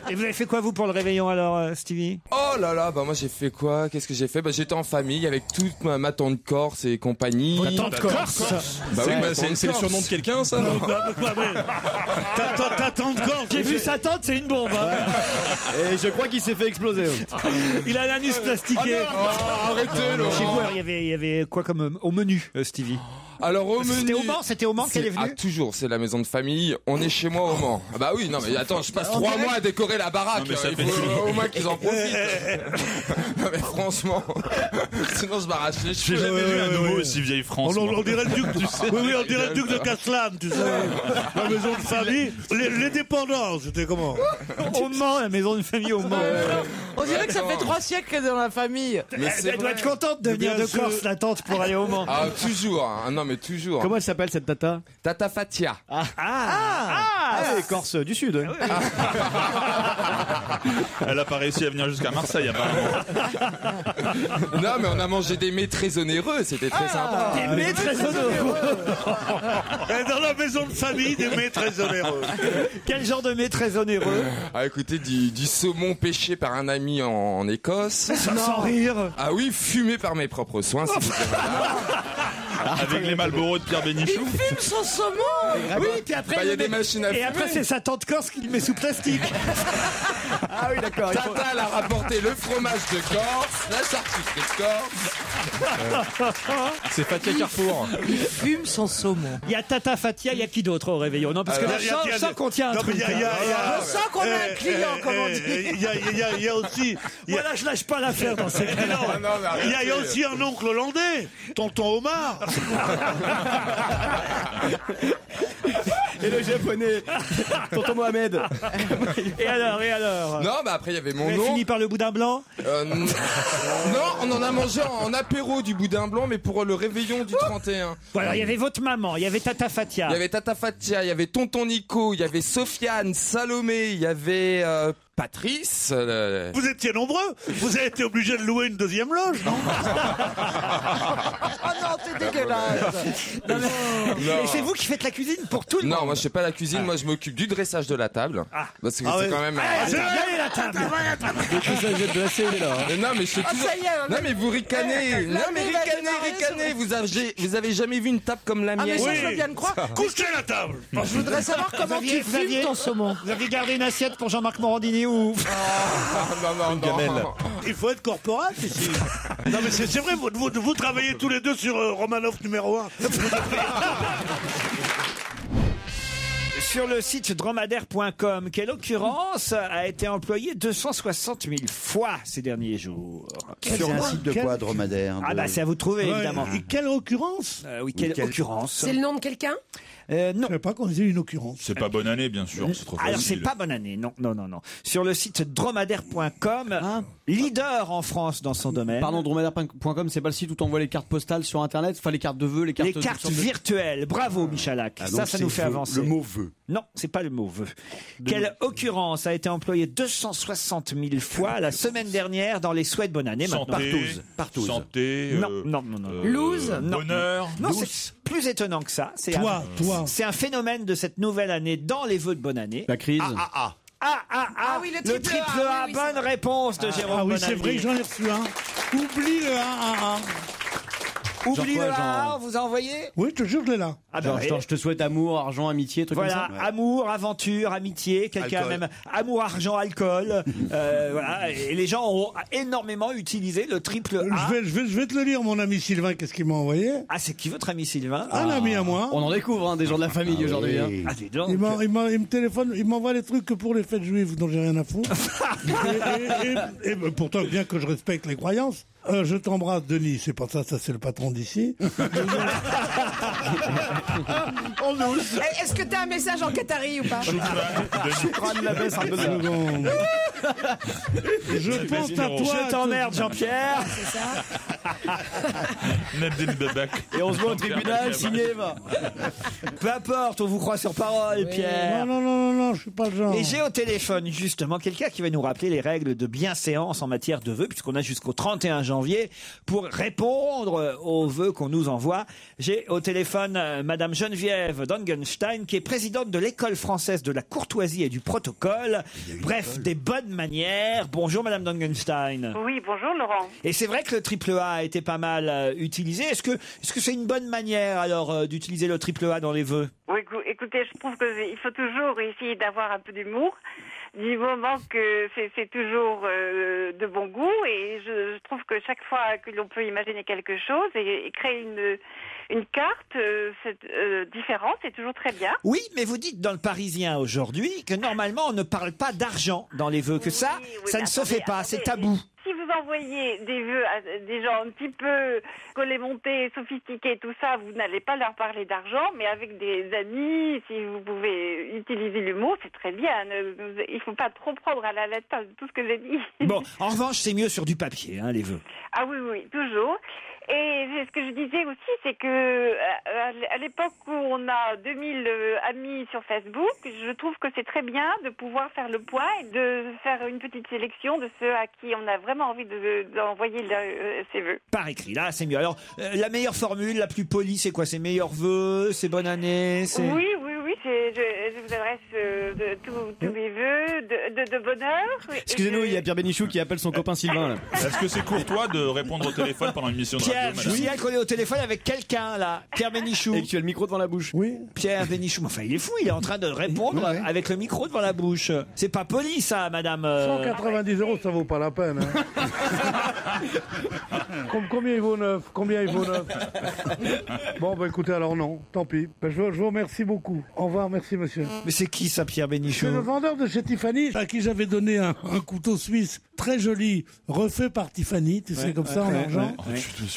Et vous avez fait quoi, vous, pour le réveillon, alors, Stevie? Oh là là, bah moi j'ai fait quoi? Qu'est-ce que j'ai fait? Bah j'étais en famille avec toute ma tante Corse et compagnie. Ta tante Corse? Bah oui, c'est le surnom de quelqu'un, ça? Ta tante Corse, j'ai vu sa tante, c'est une bombe. Hein. Et je crois qu'il s'est fait exploser. Il a l'anus plastiqué. Arrêtez là. Chez vous, alors, il y avait quoi comme au menu, Stevie? Alors au menu. C'était au Mans qu'elle est venue? Ah, toujours, c'est la maison de famille. On est chez moi au Mans. Ah bah oui, non mais attends, je passe 3 mois à décorer la baraque. Non, mais ça Il faut au moins qu'ils en profitent. Non mais franchement, sinon je m'arrache les cheveux. J'ai jamais vu un nouveau aussi vieille France. On dirait le duc, oui, on dirait le duc de Caslan, tu sais. La maison de famille, les dépendants, c'était comment? Au Mans, la maison de famille au Mans. On dirait que ça fait 3 siècles qu'elle est dans la famille. Mais Elle doit être contente de venir de Corse, la tante, pour aller au Mans. Ah toujours, hein. Non mais toujours. Comment elle s'appelle cette tata? Tata Fatia. Elle est Corse du Sud. Elle a pas réussi à venir jusqu'à Marseille, apparemment. Non mais on a mangé des mets très onéreux, c'était très sympa. Des mets très onéreux. Dans la maison de famille, des mets très onéreux. Quel genre de mets très onéreux? Ah écoutez, du saumon pêché par un ami en Écosse. Sans rire. Ah oui, fumé par mes propres soins. Avec les Marlboro de Pierre Bénichou. Fume son saumon. Oui, puis après, il y a des machines à fumer. Et après, c'est sa tante Corse qui le met sous plastique. Ah oui, d'accord. Tata, elle a rapporté le fromage de Corse, la charcuterie de Corse. C'est Fatia Carrefour. Il fume son saumon. Il y a Tata Fatia, il y a qui d'autre au réveillon? Non, parce que là, je sens qu'on tient un truc. Je sens qu'on a un client, comme on dit. Il y a aussi. Voilà, je lâche pas l'affaire dans ces cas-là. Il y a aussi un oncle hollandais, tonton Omar. Et le japonais, tonton Mohamed. Et alors? Non, bah après il y avait mon Vous avez nom. fini par le boudin blanc? Non, on en a mangé en apéro du boudin blanc, mais pour le réveillon du 31. Bon, alors, il y avait votre maman, il y avait Tata Fatia. Il y avait Tata Fatia, il y avait tonton Nico, il y avait Sofiane, Salomé, il y avait Patrice. Vous étiez nombreux. Vous avez été obligé de louer une deuxième loge, non? Oh non, c'est dégueulasse. Non, mais... Et c'est vous qui faites la cuisine pour tout le monde? Non, moi je fais pas la cuisine, moi je m'occupe du dressage de la table. Parce que c'est quand même. C'est bien la table. Non mais je fais toujours. ça y est, Non mais vous ricanez. Non mais ricanez. Vous avez jamais vu une table comme la Ah mais mienne? ça, je veux bien le croire. Couchez la table. Je voudrais savoir comment tu fumes ton saumon. Vous aviez gardé une assiette pour Jean-Marc Morandini ou? Non. Il faut être corporate ici. Non mais c'est vrai, vous travaillez tous les deux sur Romanov numéro 1. Sur le site dromadaire.com, quelle occurrence a été employée 260 000 fois ces derniers jours? Sur un site de quoi, dromadaire? Ah bah c'est à vous de trouver, évidemment. Et quelle occurrence? Oui, quelle occurrence? C'est le nom de quelqu'un? Non. Je savais pas qu'on disait une occurrence. C'est pas bonne année, bien sûr. C'est trop Alors c'est facile. pas bonne année, non. Sur le site dromadaire.com, leader en France dans son domaine. Pardon, dromadaire.com, c'est pas le site où t'envoies les cartes postales sur Internet, enfin les cartes de vœux, les cartes virtuelles. Bravo, Michalak. Ça nous fait avancer. Le mot vœu. Non, c'est pas le mot vœu. Quelle occurrence a été employée 260 000 fois la semaine dernière dans les souhaits de bonne année? Maintenant, Partouze. Santé. Non. Loose. Non. Bonheur. Non, c'est plus étonnant que ça. C'est Toi. C'est un phénomène de cette nouvelle année dans les vœux de bonne année. La crise. Ah oui, le triple A. A. Bonne réponse de Jérôme Ah oui, Bonaldi. c'est vrai que j'en ai reçu un. Oublie le 1. Oublie le Genre quoi, A, on vous a envoyé? Oui, je te jure, je l'ai là. Ah Genre, je te souhaite amour, argent, amitié, trucs voilà, comme ça. amour, aventure, amitié, quelqu'un Alcool. même amour, argent, alcool. Voilà, et les gens ont énormément utilisé le triple A. Je vais te le lire, mon ami Sylvain, qu'est-ce qu'il m'a envoyé? Ah, c'est qui votre ami Sylvain? Un ami à moi. On en découvre des gens de la famille aujourd'hui. Hein. Ah, dis donc. Il me téléphone, il m'envoie les trucs que pour les fêtes juives dont j'ai rien à foutre. et pourtant, bien que je respecte les croyances, je t'embrasse, Denis. C'est pas ça, c'est le patron d'ici. Est-ce que t'as un message en qatari ou pas? Je pense à toi. Je t'emmerde, Jean-Pierre. C'est ça. Nadine Babak. Et on se voit au tribunal, signé, va. Peu importe, on vous croit sur parole, Pierre. Non, je suis pas le genre. Et j'ai au téléphone justement quelqu'un qui va nous rappeler les règles de bienséance en matière de vœux, puisqu'on a jusqu'au 31 janvier pour répondre aux vœux qu'on nous envoie. J'ai au téléphone Madame Geneviève Dangenstein, qui est présidente de l'École française de la courtoisie et du protocole. Bref, des bonnes manières. Bonjour Madame Dangenstein. Oui, bonjour Laurent. Et c'est vrai que le triple A a été pas mal utilisé. Est-ce que c'est une bonne manière alors d'utiliser le triple A dans les vœux? Oui, écoutez, je trouve qu'il faut toujours essayer d'avoir un peu d'humour, du moment que c'est toujours de bon goût, et je trouve que chaque fois que l'on peut imaginer quelque chose et créer une carte différente, c'est toujours très bien. Oui, mais vous dites dans le Parisien aujourd'hui que normalement on ne parle pas d'argent dans les vœux, que ça ne se fait pas, c'est tabou. Si vous envoyez des vœux à des gens un petit peu collémontés, sophistiqués, tout ça, vous n'allez pas leur parler d'argent, mais avec des amis, si vous pouvez utiliser l'humour, c'est très bien. Il ne faut pas trop prendre à la lettre tout ce que j'ai dit. Bon, en revanche, c'est mieux sur du papier, les vœux. Ah oui, toujours. Et ce que je disais aussi, c'est que à l'époque où on a 2000 amis sur Facebook, je trouve que c'est très bien de pouvoir faire le point et de faire une petite sélection de ceux à qui on a vraiment envie d'envoyer ses vœux. Par écrit, là, c'est mieux. Alors, la meilleure formule, la plus polie, c'est quoi? C'est meilleurs vœux, c'est bonne année, c'est... Oui, je vous adresse tous mes vœux de bonheur. Excusez-nous, il y a Pierre Bénichou qui appelle son copain Sylvain. Là. Est-ce que c'est courtois de répondre au téléphone pendant une mission de radio, Pierre, je madame? signale qu'on est au téléphone avec quelqu'un, là. Pierre Bénichou. Et que tu as le micro devant la bouche. Oui. Pierre Bénichou. Enfin, il est fou, il est en train de répondre avec le micro devant la bouche. C'est pas poli, ça, madame. 190 €, ça vaut pas la peine. Hein. Combien il vaut neuf? Bon, écoutez, alors non, tant pis. Je vous remercie beaucoup. Au revoir, merci monsieur. Mais c'est qui, ça, Pierre Bénichou? C'est le vendeur de chez Tiffany, à qui j'avais donné un couteau suisse très joli, refait par Tiffany, tu sais, comme ça, en argent.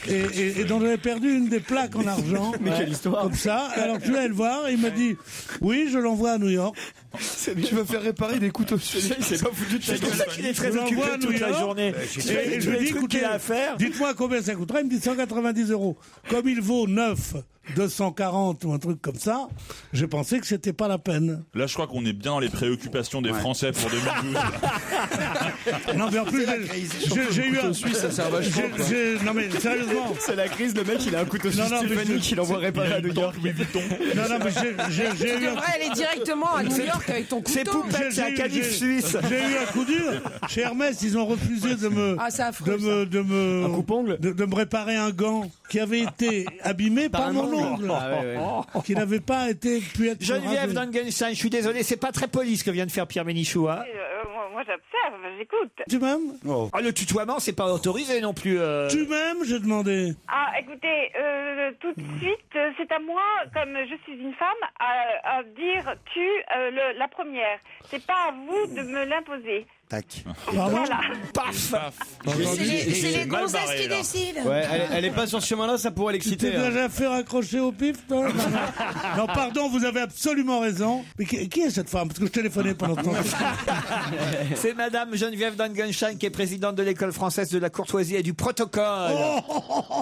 Et dont j'avais perdu une des plaques en argent. Mais quelle histoire. Comme ça. Alors, je vais aller le voir, et il m'a dit, oui, je l'envoie à New York. Tu vas faire réparer des couteaux suisses. C'est pas foutu de C'est pour ça qu'il est très occupé toute la journée. Et je lui dis, écoutez, dites-moi combien ça coûtera. Il me dit 190 €. Comme il vaut 9, 240 ou un truc comme ça, j'ai pensé que c'était pas la peine. Là, je crois qu'on est bien dans les préoccupations des Français pour 2012. Non, mais en plus, j'ai eu un... Suisse, ça sert vachement. Non, mais sérieusement. C'est la crise, le mec il a un couteau suisse Tiffany qu'il envoie réparer à New York. Non, mais j'ai eu un... devrais aller directement à New York avec ton couteau. C'est Poupette, c'est un calife suisse. J'ai eu un coup dur. Chez Hermès, ils ont refusé de me... Ah, c'est affreux, ça. Un coupe-ongle de me réparer un gant qui avait été abîmé par mon ongle. Qui n'avait pas pu être... Geneviève ravi. Dangenstein, je suis désolé, c'est pas très poli ce que vient de faire Pierre Bénichou. Hein. Moi j'observe, j'écoute. Tu m'aimes? Ah, le tutoiement, c'est pas autorisé non plus. Tu m'aimes, j'ai demandé. Ah, écoutez, tout de suite, c'est à moi, comme je suis une femme, à dire la première. C'est pas à vous de me l'imposer. Tac. Voilà. Paf. C'est les mal gonzesses barré, qui là. décident. Ouais, elle est pas sur ce chemin-là, ça pourrait Tu t'es l'exciter. hein. déjà fait raccrocher au pif, toi? Non, pardon, vous avez absolument raison. Mais qui est cette femme? Parce que je téléphonais pendant ce temps. C'est madame Geneviève Dangenstein qui est présidente de l'École française de la courtoisie et du protocole.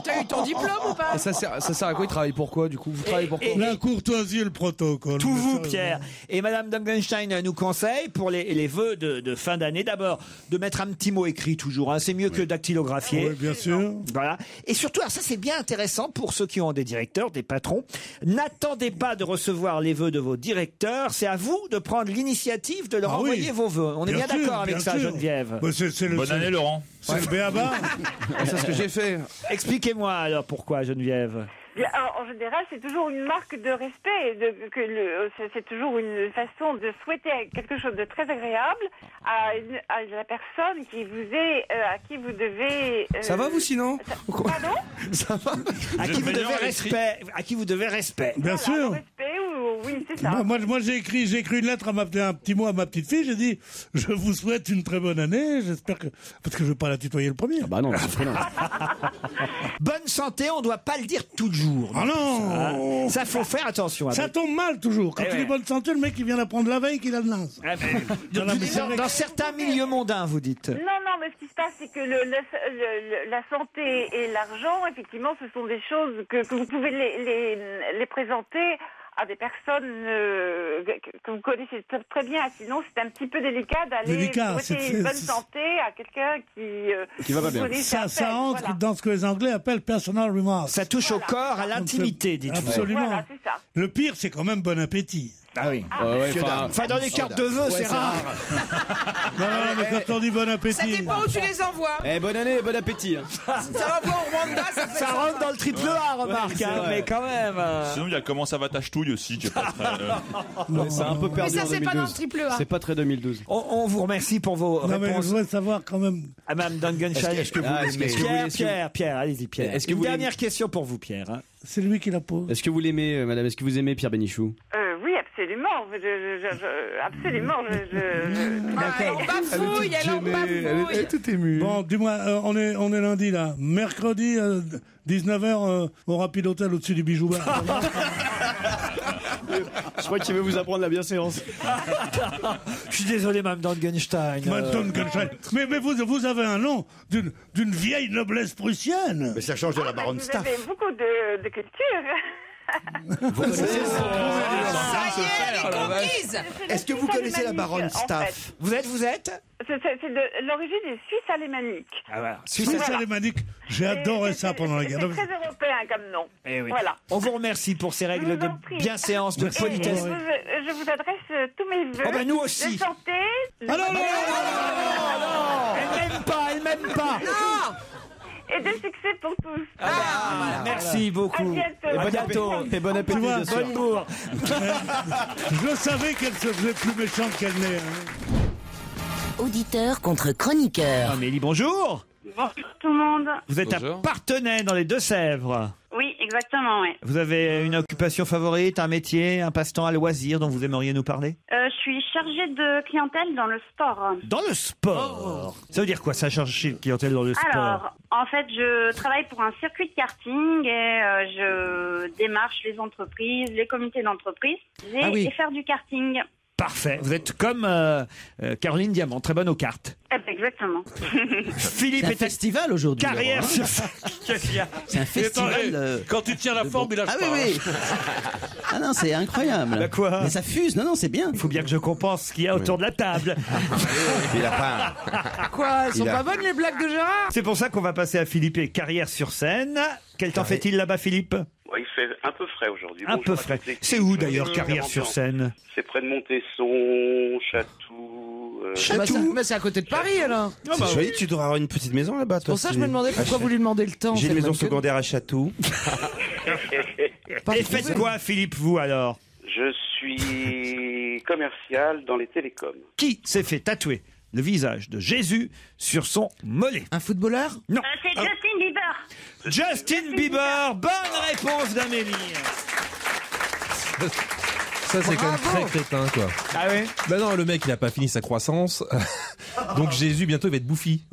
T'as eu ton diplôme ou pas? Et ça sert à quoi? Il travaille pour quoi, du coup? Vous travaillez pour quoi? La courtoisie et le protocole. Tout Mais vous, sérieusement. Pierre. Et madame Dangenstein nous conseille pour les vœux de fin d'année, d'abord, de mettre un petit mot écrit toujours. Hein. C'est mieux que dactylographier. Oui, bien sûr. Voilà. Et surtout, alors ça c'est bien intéressant pour ceux qui ont des directeurs, des patrons. N'attendez pas de recevoir les vœux de vos directeurs. C'est à vous de prendre l'initiative de leur Ah oui. envoyer vos vœux. On est bien sûr, d'accord avec bien ça, sûr. Geneviève. Bah, c'est Bonne année, Laurent. C'est le béaba. C'est ce que j'ai fait. Expliquez-moi alors pourquoi, Geneviève. Bien, en général, c'est toujours une marque de respect. C'est toujours une façon de souhaiter quelque chose de très agréable à la personne qui vous est, à qui vous devez. Ça va, vous, sinon? Pardon? Ça va? À qui vous devez meilleur respect. À qui vous devez respect. Bien Le sûr. respect, oui, c'est ça. Moi j'ai écrit une lettre un petit mot à ma petite fille. J'ai dit, je vous souhaite une très bonne année. J'espère que, parce que je veux pas la tutoyer le premier. Bah non, c'est non. Bonne santé, on doit pas le dire tout le jour. Ah non. Ça faut faire attention. Ça tombe mal toujours. Quand Eh tu ouais. dis bonne santé, le mec il vient d'apprendre la veille qu'il a de l'as. Ah, mais dans certains milieux mondains, vous dites. Non, mais ce qui se passe, c'est que la santé et l'argent, effectivement, ce sont des choses que vous pouvez les présenter à des personnes que vous connaissez très bien. Sinon, c'est un petit peu délicat d'aller souhaiter une bonne santé à quelqu'un qui va pas bien. Ça entre dans ce que les Anglais appellent personal remarks. Ça touche au corps, à l'intimité, dites-vous. Absolument. Voilà, c'est ça. Le pire, c'est quand même bon appétit. Ah oui. Enfin, dans les cartes de vœux, c'est rare. Non, mais quand on dit bon Ça appétit... dépend où tu les envoies. bonne année, bon appétit. Ça va voir au Rwanda, Ça rentre dans le triple A, remarque, mais quand même. Sinon, il y a comment ça va ta ch'touille aussi, qui est pas très. C'est un peu Mais perdu ça, en c'est pas dans le 2012. triple A. C'est pas très 2012. On vous remercie pour vos Non, mais je réponses. voudrais savoir quand même... À Mme Dungenscheid. Est-ce que vous l'aimez Pierre, allez-y, Pierre. Est-ce que Une vous l'aimez dernière question pour vous, Pierre. hein. C'est lui qui la pose. Est-ce que vous l'aimez, madame? Est-ce que vous aimez Pierre Bénichou? Oui, absolument. Absolument. Elle bafouille, elle en bafouille. tout émue. Bon, dis-moi, on est lundi, là. Mercredi, 19h, au Rapid Hotel au-dessus du Bijou Bar. Je crois qu'il veut vous apprendre la bienséance. Je suis désolé, Mme Dungenstein. Mais vous avez un nom d'une vieille noblesse prussienne. Mais ça change de la baronne Vous Staff. avez beaucoup de culture. Vous connaissez Ça y est, elle est conquise. Est-ce que vous connaissez la baronne Staff? Vous êtes C'est de l'origine des Suisses alémaniques. Ah voilà. Suisse alémanique, j'ai adoré ça pendant la guerre. C'est très européen comme nom. Eh oui. Voilà. On vous remercie pour ces règles Je de vous en prie. bienséance, de Merci. politesse. Je vous adresse tous mes vœux. Oh ben nous aussi. De santé. Ah non, Elle m'aime pas. Et de succès pour tous. Merci beaucoup. À bientôt. Et bon appétit, bien sûr. Bonne bourre. Je savais qu'elle se faisait plus méchante qu'elle n'est. Hein. Auditeur contre chroniqueur. Amélie, bonjour. Bonjour tout le monde. Vous êtes à Bonjour. Partenay dans les Deux-Sèvres. Oui, exactement, oui. Vous avez une occupation favorite, un métier, un passe-temps, un loisir dont vous aimeriez nous parler? Je suis chargée de clientèle dans le sport. Dans le sport. Ça veut dire quoi, ça, charger de clientèle dans le sport? Alors, en fait, je travaille pour un circuit de karting et je démarche les entreprises, les comités d'entreprise et faire du karting. Parfait. Vous êtes comme Caroline Diamant, très bonne aux cartes. Eh ben, exactement. Philippe C'est un est festival aujourd'hui. carrière Laurent, sur... Qu'est-ce qu'il y a? C'est un festival. Quand tu tiens la forme, il lâche Ah pas. oui, oui. Ah non, c'est incroyable. Bah quoi? Mais ça fuse. Non, non, c'est bien. Il faut bien que je compense ce qu'il y a autour de la table. Il a pas. Quoi, elles sont Il a- pas bonnes les blagues de Gérard? C'est pour ça qu'on va passer à Philippe et carrière sur scène. Quel temps fait-il là-bas, Philippe? Ouais, il fait un peu frais aujourd'hui. Un Bonjour peu à frais. toute l'équipe. C'est où d'ailleurs, Bonjour, carrière sur Valentin. scène? C'est près de Montesson, Chatou. Bah, c'est à côté de Paris alors. C'est joli, tu devrais avoir une petite maison là-bas. C'est pour ça que je me demandais pourquoi vous lui demandez le temps. J'ai c'est une le maison même que- secondaire à Chatou. Et faites quoi, Philippe, vous alors? Je suis commercial dans les télécoms. Qui s'est fait tatouer le visage de Jésus sur son mollet? Un footballeur? Non. C'est Justin Bieber. Justin Bieber. Bonne réponse d'Amélie. Ça, c'est quand même très crétin, quoi. Ah ouais? Bah non, le mec, il a pas fini sa croissance. Donc Jésus, bientôt, il va être bouffi.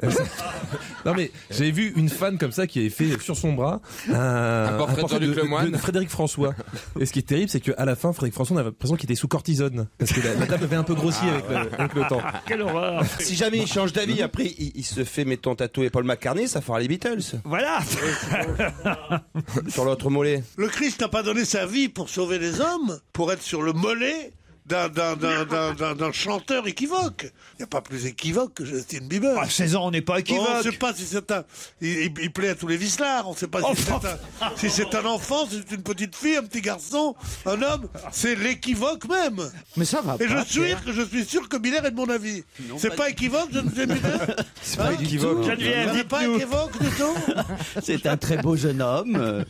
Non, mais j'avais vu une fan comme ça qui avait fait sur son bras un portrait de Jean-Luc Lemoyne. de Frédéric François. Et ce qui est terrible, c'est qu'à la fin, Frédéric François, on avait l'impression qu'il était sous cortisone. Parce que la table avait un peu grossi avec le temps. Quelle horreur. Si jamais il change d'avis, après il se fait, mettons, tatouer Paul McCartney, ça fera les Beatles. Voilà. Sur l'autre mollet. Le Christ n'a pas donné sa vie pour sauver les hommes, pour être sur le mollet d'un chanteur équivoque. Il n'y a pas plus équivoque que Justin Bieber. À 16 ans, on n'est pas équivoque. On ne sait pas si c'est un... Il plaît à tous les vicelards. On ne sait pas si c'est un enfant, si c'est une petite fille, un petit garçon, un homme. C'est l'équivoque même. Mais ça va Et pas. je suis sûr que Miller est de mon avis. C'est pas équivoque, Justin Bieber? C'est pas équivoque. Geneviève, Il n'est pas dites-nous. équivoque du tout. C'est un très beau jeune homme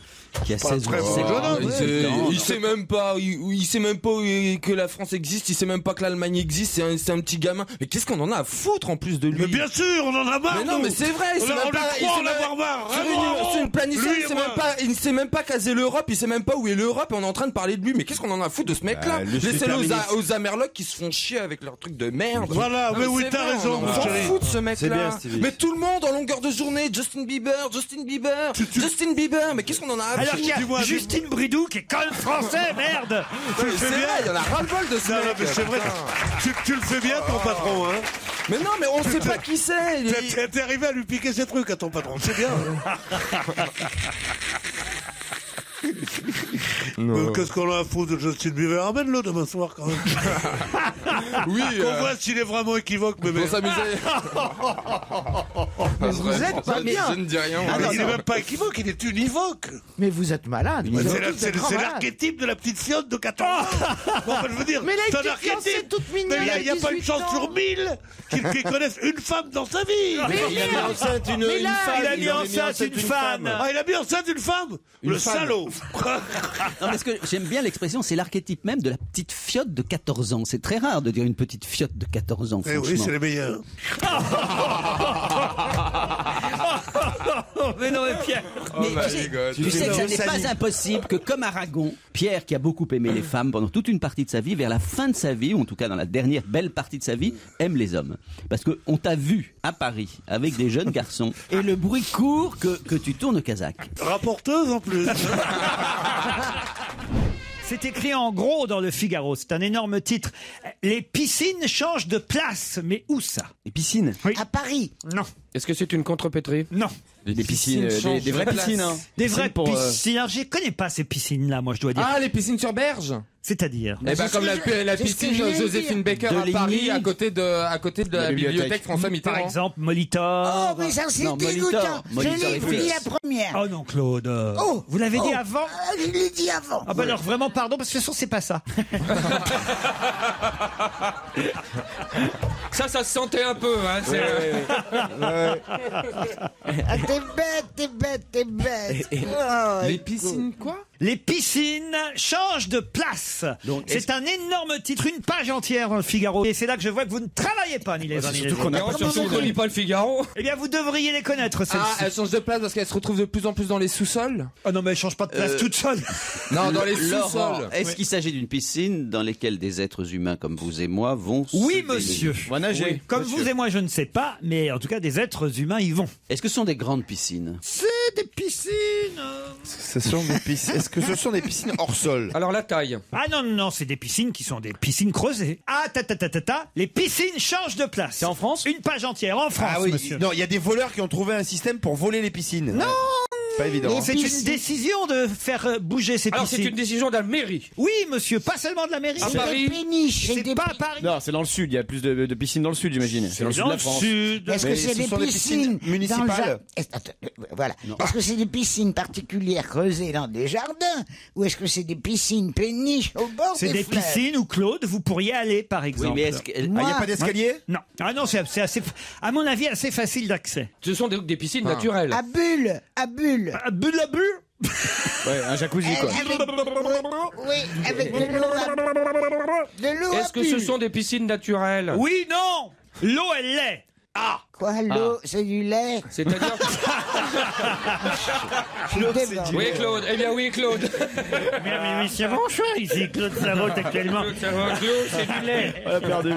qui a 16 très beau ans. jeune homme, Il sait même pas, il sait même pas que la France existe, il sait même pas que l'Allemagne existe, c'est un petit gamin. Mais qu'est-ce qu'on en a à foutre en plus de lui? Mais bien sûr, on en a marre. Mais non, nous. mais c'est vrai, On a- on lui croit en avoir marre. Sur une planissade, Lui et il sait même pas caser l'Europe, il sait même pas où est l'Europe et on est en train de parler de lui. Mais qu'est-ce qu'on en a à foutre de ce mec-là? le Laissez-le super-ministre. aux Amerlocs qui se font chier avec leurs trucs de merde. Voilà, Non, mais oui, c'est t'as vrai, raison, on mon s'en chéri. fout de ce C'est mec-là. bien, Stevie. Mais tout le monde en longueur de journée, Justin Bieber, Justin Bieber, mais qu'est-ce qu'on en a à Alors qu'il y a Dis-moi, Justine Bridou qui est quand même français, merde. Tu le C'est fais vrai, bien. il y en a ras-le-bol de ce Non, mec. non, mais c'est vrai. Tu le fais bien, ton patron, hein. Mais non, mais on sait pas qui c'est. T'es arrivé à lui piquer ses trucs à ton patron, c'est bien. Mais qu'est-ce qu'on a à foutre de Justin Bieber? Ramène-le demain soir quand même. Oui. Qu'on voit s'il est vraiment équivoque, mais Pour s'amuser. Mais vous êtes pas bien. Je ne dis rien. il est même pas équivoque, il est univoque. Mais vous êtes malade. Vous êtes tous des grands C'est malades. l'archétype de la petite fiotte de 14 ans. Bon, je veux dire, Mais là, c'est un une petite fiancée archétype. toute mignonne Mais il n'y a à pas une 18 chance ans. sur 1000 qui connaissent une femme dans sa vie. Mais Il a mis enceinte une Mais là, femme. il a mis enceinte une femme. Ah, il a mis enceinte une femme. Le salaud. Non, mais ce que j'aime bien l'expression, c'est l'archétype même de la petite fiotte de 14 ans. C'est très rare de dire une petite fiotte de 14 ans. Eh oui, franchement. c'est les meilleurs. Mais non, mais Pierre. Mais my tu sais, God. tu sais que ça Je n'est salue. pas impossible que, comme Aragon, Pierre, qui a beaucoup aimé les femmes pendant toute une partie de sa vie, vers la fin de sa vie, ou en tout cas dans la dernière belle partie de sa vie, aime les hommes. Parce qu'on t'a vu à Paris avec des jeunes garçons, et le bruit court que tu tournes Kazakh. Rapporteuse en plus. C'est écrit en gros dans le Figaro. C'est un énorme titre. Les piscines changent de place. Mais où ça? Les piscines. Oui. À Paris. Non. Est-ce que c'est une contrepétrie? Non. Des piscines, des vraies piscines. Hein. Des vraies pour, piscines. Alors, je connais pas ces piscines-là, moi, je dois dire. Ah, les piscines sur berge. C'est-à-dire. Eh ben, c'est comme ce la que je- c'est ce que piscine j'allais Joséphine dire. Baker De à Paris, Ligny. à côté de la bibliothèque François Par Mitterrand. exemple, Molitor. Oh, mais ça, c'est Non, Molitor. dégoûtant. Je Molitor l'ai est dit fixe. la première. Oh non, Claude. Oh. Vous l'avez dit Oh. avant? Ah, je l'ai dit avant. Ah bah alors vraiment pardon parce que de toute façon c'est pas ça. Ça se sentait un peu. Hein, Ah, t'es bête, t'es bête. Oh, Les écoute. piscines quoi? Les piscines changent de place. Donc, C'est un énorme titre, une page entière dans le Figaro. Et c'est là que je vois que vous ne travaillez pas, ni les uns ni les autres. Surtout qu'on lit pas le Figaro. Eh bien, vous devriez les connaître, Ah, celles-ci. elle change de place parce qu'elle se retrouve de plus en plus dans les sous-sols. Oh non, mais elle change pas de place toute seule. Non, dans les Laurent, sous-sols. est-ce qu'il s'agit d'une piscine dans laquelle des êtres humains comme vous et moi vont se Oui, baigner? monsieur. On va nager. Oui. Comme vous et moi, je ne sais pas, mais en tout cas, des êtres humains y vont. Est-ce que ce sont des grandes piscines? C'est des piscines. Est-ce que ce sont des piscines hors sol? Alors la taille. Ah non, non, non, c'est des piscines qui sont des piscines creusées. Ah, les piscines changent de place. C'est en France? Une page entière, en France, Ah oui, monsieur. non, il y a des voleurs qui ont trouvé un système pour voler les piscines. Non. Pas évident. C'est une décision de faire bouger ces Alors c'est piscines. une décision de la mairie. Oui, monsieur, pas seulement de la mairie. À C'est Paris. des péniches. C'est pas à Paris. Non, c'est dans le sud. Il y a plus de piscines dans le sud, j'imagine. C'est dans le sud de la France. sud. Est-ce que Mais c'est ce des sont des piscines piscines dans le municipales jardin? Voilà. Est-ce que c'est des piscines particulières creusées dans des jardins ou est-ce que c'est des piscines péniches au bord C'est des fleuves? piscines où Claude, vous pourriez aller, par exemple. Oui, mais est-ce qu'elle... Moi, Il n'y a pas d'escalier? Non. Ah non, c'est assez, à mon avis, assez facile d'accès. Ce sont des piscines naturelles. À bulles, à bulles. Ah, bulle à bulle. Ouais, un jacuzzi, quoi. Oui, avec de l'eau à... De l'eau Est-ce à que ce bulles. sont des piscines naturelles? Oui, non. L'eau, elle l'est. Ah. Quoi, l'eau, c'est du lait? C'est-à-dire. Oui, Claude. Eh bien, oui, Claude. Mais c'est bonjour ici, Claude Sarraute actuellement. Claude, c'est du lait. On l'a perdu.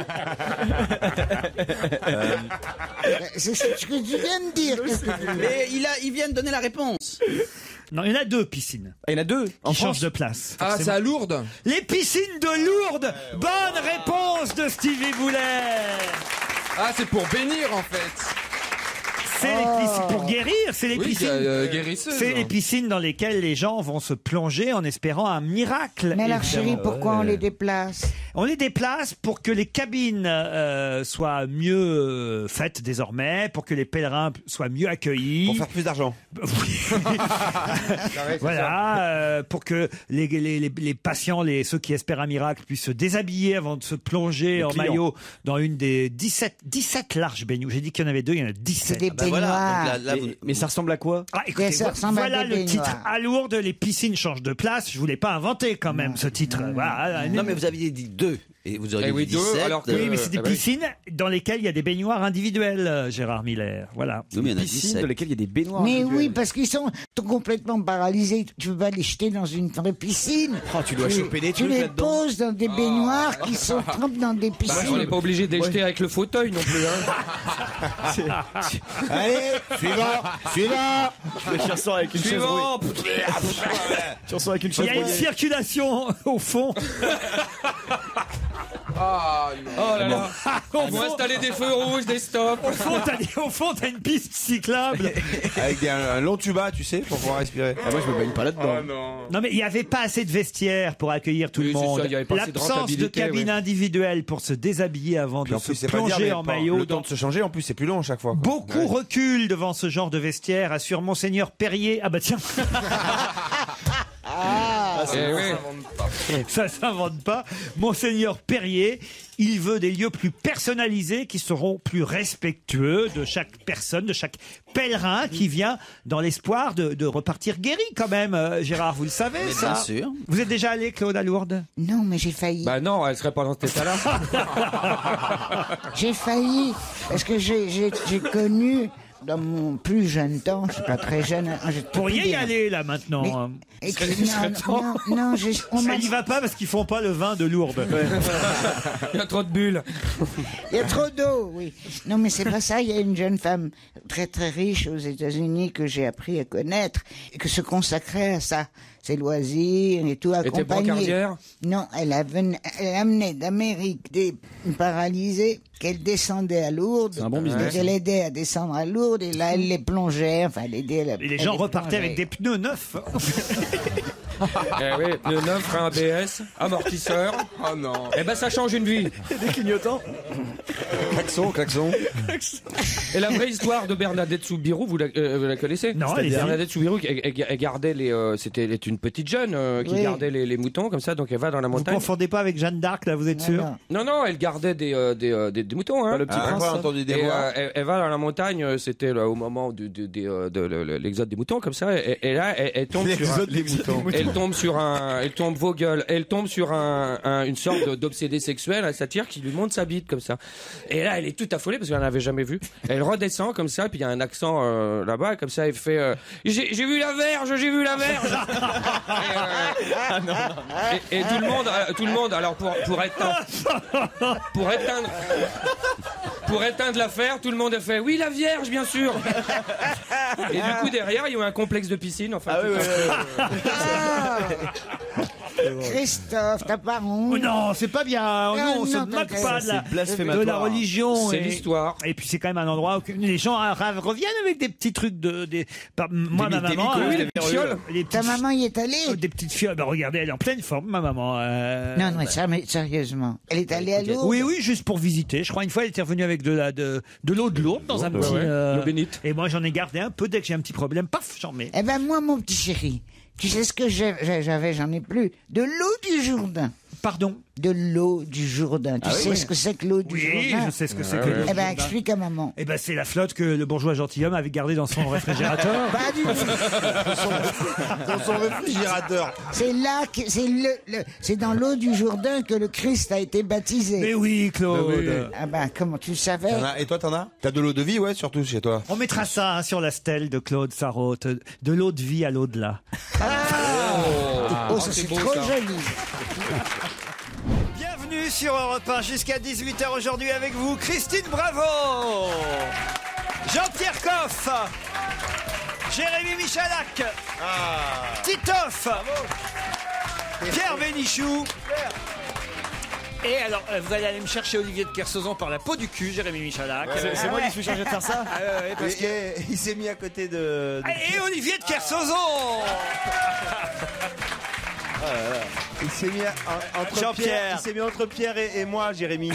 C'est ce que tu viens de dire. Qu'est-ce que tu- Mais il vient de donner la réponse. Non, il y en a deux piscines Ah, il y en a deux. En qui changent France. de place. Ah, c'est à Lourdes. Les piscines de Lourdes. Bonne réponse de Stevie Boulet. Ah, c'est pour bénir en fait. C'est les piscines pour guérir, c'est les Oui, piscines. guérisseuse. C'est les piscines dans lesquelles les gens vont se plonger en espérant un miracle. Mais alors, évidemment. chérie, pourquoi on les déplace? On les déplace pour que les cabines soient mieux faites désormais, pour que les pèlerins soient mieux accueillis. Pour faire plus d'argent. Voilà, pour que les patients, ceux qui espèrent un miracle, puissent se déshabiller avant de se plonger en clients. maillot dans une des 17 larges baignoires. J'ai dit qu'il y en avait deux, il y en a 17. C'est des Ben voilà, baignoires. donc là, Mais ça ressemble à quoi? Ah, écoutez, Ça ressemble à voilà des le titre baignoires. à Lourdes, les piscines changent de place. Je voulais pas inventer quand même ce titre. Voilà. Non, mais vous aviez dit deux. Et vous auriez Eh oui, dit deux, 17. alors que- Oui, mais c'est des ah bah oui. piscines dans lesquelles il y a des baignoires individuelles, Gérard Miller. Voilà. Oui, mais il y en a Piscines 17. dans lesquelles il y a des baignoires. Mais individuelles. oui, parce qu'ils sont complètement paralysés. Tu peux pas les jeter dans une vraie piscine. Oh, tu dois choper des Tu trucs les là-dedans. poses dans des baignoires qui sont trempés dans des Bah, on piscines. n'est pas obligé de les jeter avec le fauteuil non plus. Hein. Allez, suivant. Tu ressors avec une chaise Suivant. rouillée. Tu ressors avec une Il chaise y a une rouillée. circulation au fond. Ah non. Oh là là. Au Ils vont fond- installer des feux rouges, des stops. Au fond, t'as une piste cyclable. Avec un long tuba, tu sais, pour pouvoir respirer. Ah, moi, je me baigne pas là-dedans. Oh non. Non, mais il n'y avait pas assez de vestiaires pour accueillir tout Oui, le c'est monde. ça, il y avait pas assez de L'absence de rentabilité, cabine ouais. individuelle pour se déshabiller avant Puis de en plus, se c'est pas dire, plonger mais en pas- maillot. le temps de se changer, en plus, c'est plus long à chaque fois. Quoi. Beaucoup reculent devant ce genre de vestiaire, assure Monseigneur Perrier. Ah bah tiens, Eh oui. ça s'invente pas. Monseigneur Perrier, il veut des lieux plus personnalisés qui seront plus respectueux de chaque personne, de chaque pèlerin qui vient dans l'espoir de repartir guéri quand même. Gérard, vous le savez Mais ça bien sûr. Vous êtes déjà allé, Claude, à Lourdes? Non, mais j'ai failli. Bah non, elle serait pas dans cet état-là. J'ai failli, parce que j'ai connu, dans mon plus jeune temps, je suis pas très jeune. Vous pourriez y aller là maintenant. Et non, on Ça m'a n'y va pas parce qu'ils font pas le vin de Lourdes. Il y a trop de bulles. Il y a trop d'eau, oui. Non, mais c'est pas ça. Il y a une jeune femme très très riche aux États-Unis que j'ai appris à connaître et que se consacrait à ça, ses loisirs et tout, était accompagnée. brancardière? Non, elle amenait d'Amérique des paralysés qu'elle descendait à Lourdes. C'est un bon business. Elle aidait à descendre à Lourdes et là elle les plongeait. Enfin, elle aidait. Et les gens repartaient avec des pneus neufs. Eh oui, le neuf, frein ABS, amortisseur. Oh non. Eh ben ça change une vie. Des clignotants. Klaxon. Et la vraie histoire de Bernadette Soubirous, vous la connaissez? Non, allez-y. Bernadette Soubirous, elle gardait elle est une petite jeune qui Oui. gardait les moutons comme ça, donc elle va dans la Vous montagne. confondez pas avec Jeanne d'Arc, là, vous êtes sûr? Non, elle gardait des moutons. Hein. Pas le petit Ah, prince. j'ai entendu des Et voix. elle va dans la montagne, c'était là, au moment de l'exode des moutons comme ça, et là elle tombe sur L'exode des moutons. elle tombe vos gueules, elle tombe sur une sorte d'obsédé sexuel, un satyre qui lui montre sa bite comme ça. Et là elle est toute affolée parce qu'elle n'avait jamais vu. Elle redescend comme ça, puis il y a un accent là-bas comme ça, elle fait j'ai vu la verge, j'ai vu la verge. Et tout le monde alors pour éteindre l'affaire, tout le monde a fait oui la vierge bien sûr. Et du coup derrière il y a eu un complexe de piscine enfin. Christophe, t'as pas honte? Non, c'est pas bien. Nous, on se moque pas de la religion. C'est et- l'histoire. Et puis c'est quand même un endroit où les gens reviennent avec des petits trucs moi, ma maman, oui, des petites fioles. les Ta petites- maman y est allée? des petites fioles. Bah, regardez, elle est en pleine forme, ma maman. Non, mais sérieusement. Elle est allée à Lourdes? Oui, juste pour visiter. Je crois une fois, elle était revenue avec de l'eau de Lourdes dans un petit. l'eau bénite. Et moi, j'en ai gardé un peu dès que j'ai un petit problème. Paf, j'en mets. Eh ben moi, mon petit chéri, tu sais ce que j'en ai plus. De l'eau du Jourdain. Pardon? De l'eau du Jourdain. Tu sais ce que c'est que l'eau du Oui, Jourdain? je sais ce que c'est que l'eau Eh du ben Jourdain. explique à maman. Eh ben, c'est la flotte que le bourgeois gentilhomme avait gardée dans son réfrigérateur. Pas du tout. Dans son réfrigérateur. C'est là que c'est dans l'eau du Jourdain que le Christ a été baptisé. Mais oui, Claude. Ah ben comment tu le savais? Et toi, t'en as? T'as de l'eau de vie, ouais, surtout chez toi. On mettra ça sur la stèle de Claude Sarraute. De l'eau de vie à l'au-delà. Oh, ça c'est trop joli. Bienvenue sur Europe 1 jusqu'à 18h aujourd'hui avec vous, Christine Bravo, Jean-Pierre Coff, Jérémy Michalak, Titoff, Pierre Bénichou. Et alors, vous allez aller me chercher Olivier de Kersauzon par la peau du cul, Jérémy Michalak. C'est moi qui suis chargé de faire ça. Parce qu'il s'est mis à côté de... Et Olivier de Kersauzon. Il s'est mis entre Jean-Pierre. Pierre. Il s'est mis entre Pierre et moi, Jérémy.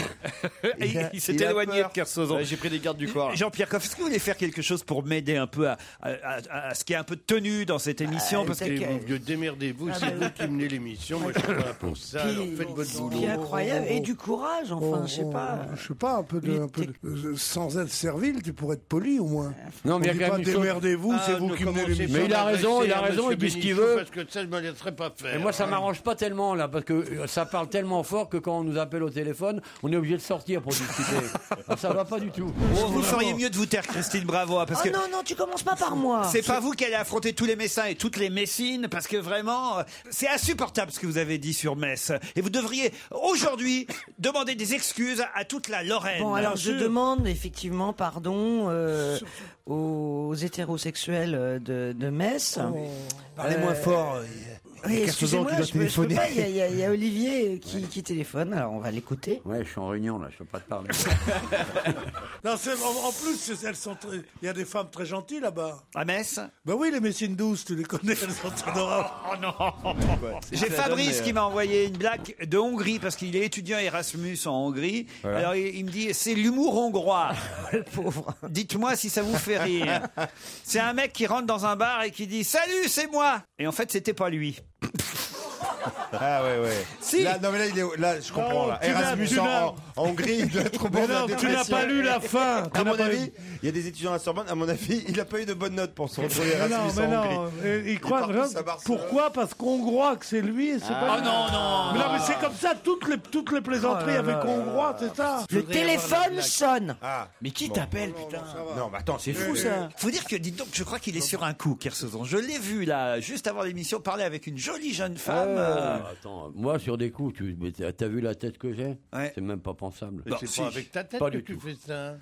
Il s'est il a éloigné peur. de Kersauzon. J'ai pris des gardes du corps. là. Jean-Pierre Coff, est-ce que vous voulez faire quelque chose pour m'aider un peu à ce qui est un peu de tenue dans cette émission parce que Mon vieux, démerdez-vous, c'est vous qui menez l'émission, moi je suis pas là pour ça, alors faites votre boulot. C'est incroyable. Et du courage, enfin, je sais pas. Je sais pas, sans être servile, tu pourrais être poli au moins. Non, mais On il dit y a quand pas même une chose- démerdez-vous, c'est vous qui menez l'émission. Mais il a raison, il dit ce qu'il veut. Parce que ça, je me laisserai pas faire. Et moi, ça m'arrange pas tellement, là, parce que ça parle tellement fort que quand on nous appelle au téléphone, on est obligé de sortir pour discuter. Alors, ça va pas du tout. vous feriez mieux de vous taire, Christine Bravo, parce Oh que non, tu commences pas par moi. c'est pas vous qui allez affronter tous les Messins et toutes les Messines, parce que vraiment, c'est insupportable ce que vous avez dit sur Metz. Et vous devriez aujourd'hui demander des excuses à toute la Lorraine. Bon, alors je demande effectivement pardon aux hétérosexuels de Metz. Parlez moins fort. Oui, excusez-moi, qui doit je peux téléphoner. pas, il y a Olivier qui téléphone, alors on va l'écouter. Ouais, je suis en réunion là, je peux pas te parler. Non, en plus, elles sont il y a des femmes très gentilles là-bas. À Metz? Ben oui, les Messines douces, tu les connais, elles sont adorables. Oh non. J'ai Fabrice qui m'a envoyé une blague de Hongrie parce qu'il est étudiant Erasmus en Hongrie. Voilà. Alors il me dit c'est l'humour hongrois. Le pauvre. Dites-moi si ça vous fait rire. C'est un mec qui rentre dans un bar et qui dit salut, c'est moi. Et en fait c'était pas lui. Ah ouais. Si. Là, non mais là, je comprends. Non, Là. tu n'as- Erasmus tu n'as- en Hongrie, il doit être au bord Mais de la non, tu n'as dépression. pas lu la fin. À mon avis, il y a des étudiants à la Sorbonne. À mon avis, il n'a pas eu de bonnes notes pour se retrouver Mais Erasmus non, en Hongrie. il croit part vraiment. tous à Barcelone. Pourquoi? Parce hongrois que c'est lui et c'est pas Oh lui. non. Mais non, mais c'est comme ça, toutes les plaisanteries avec hongrois, c'est ça. Le téléphone sonne. Ah. Mais qui Bon. t'appelle, putain? Non, mais attends, C'est fou ça. Faut dire que, dites donc, je crois qu'il est sur un coup, Kersozon. Je l'ai vu là, juste avant l'émission, parler avec une jolie jeune femme. Attends, moi sur des coups, t'as vu la tête que j'ai? C'est même pas pensable. Mais c'est pas avec ta tête Pas que du tu tout. fais ça.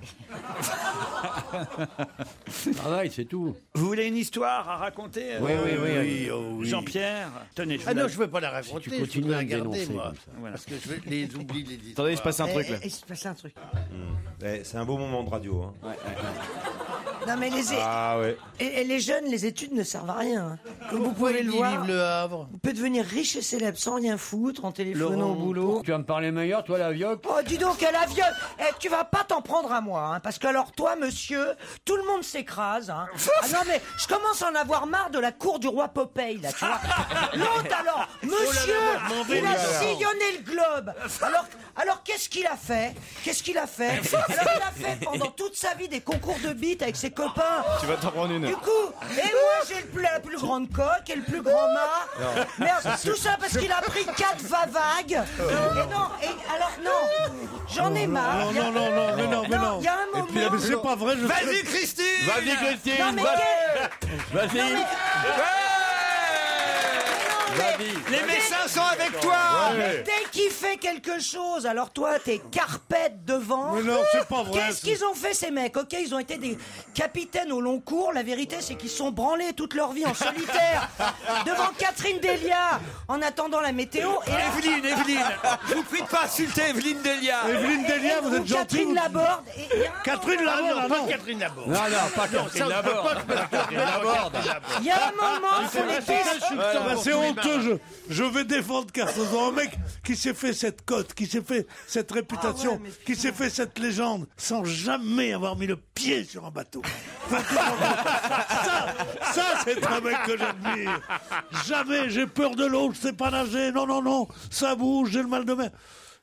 Travail, c'est tout. Vous voulez une histoire à raconter Oui. Jean-Pierre, tenez, je Ah vous non, la- je veux pas la raconter. tu je continues veux la à me garder, dénoncer moi. comme ça. Voilà. Parce que je veux les oublier, les histoires. Attendez, il se passe un truc là. Il se passe un truc. C'est un beau moment de radio. Hein. Non mais Ah ouais. et les jeunes, les études ne servent à rien. Comme vous Pourquoi pouvez il le dit voir, vive le Havre? on peut devenir riche et célèbre sans rien foutre en téléphonant au boulot. Tu vas me parler meilleur, toi, la vioque? Oh, dis donc, la viole. Tu vas pas t'en prendre à moi, hein, parce que alors toi, monsieur, tout le monde s'écrase. Hein. Ah non, mais je commence à en avoir marre de la cour du roi Popeye, là, tu vois. L'autre, alors, monsieur, il a sillonné le globe. Alors qu'est-ce qu'il a fait? Alors, il a fait pendant toute sa vie des concours de bites avec ses copains. Tu vas t'en prendre une. Du coup, et moi j'ai la plus grande coque et le plus grand mât. Merde, tout ça parce qu'il a pris 4 vavagues. Alors non, j'en ai marre. Non, mais non. Il y a un moment. Mais c'est pas vrai, Vas-y, Christine! Vas-y, Christine! Non, mais Vas-y! Les médecins sont avec toi! Mais dès qu'il fait quelque chose, alors toi, t'es carpette devant. Mais non, c'est pas vrai. Qu'est-ce qu'ils ont fait, ces mecs? Ok, ils ont été des capitaines au long cours. La vérité, c'est qu'ils se sont branlés toute leur vie en solitaire devant Catherine Delia en attendant la météo. Et Evelyne, je vous prie de pas insulter Evelyne Delia. Evelyne Delia, vous êtes gentille. Catherine Laborde. Catherine Laborde, Pas non. Catherine Laborde. Non, pas Catherine Laborde. Il y a un moment, il faut les tester. Bah, c'est honteux, je vais défendre Kersozon, un mec qui s'est fait cette cote, qui s'est fait cette réputation, qui s'est fait cette légende, sans jamais avoir mis le pied sur un bateau. Ça c'est un mec que j'admire. Jamais, j'ai peur de l'eau, je sais pas nager, non, ça bouge, j'ai le mal de mer.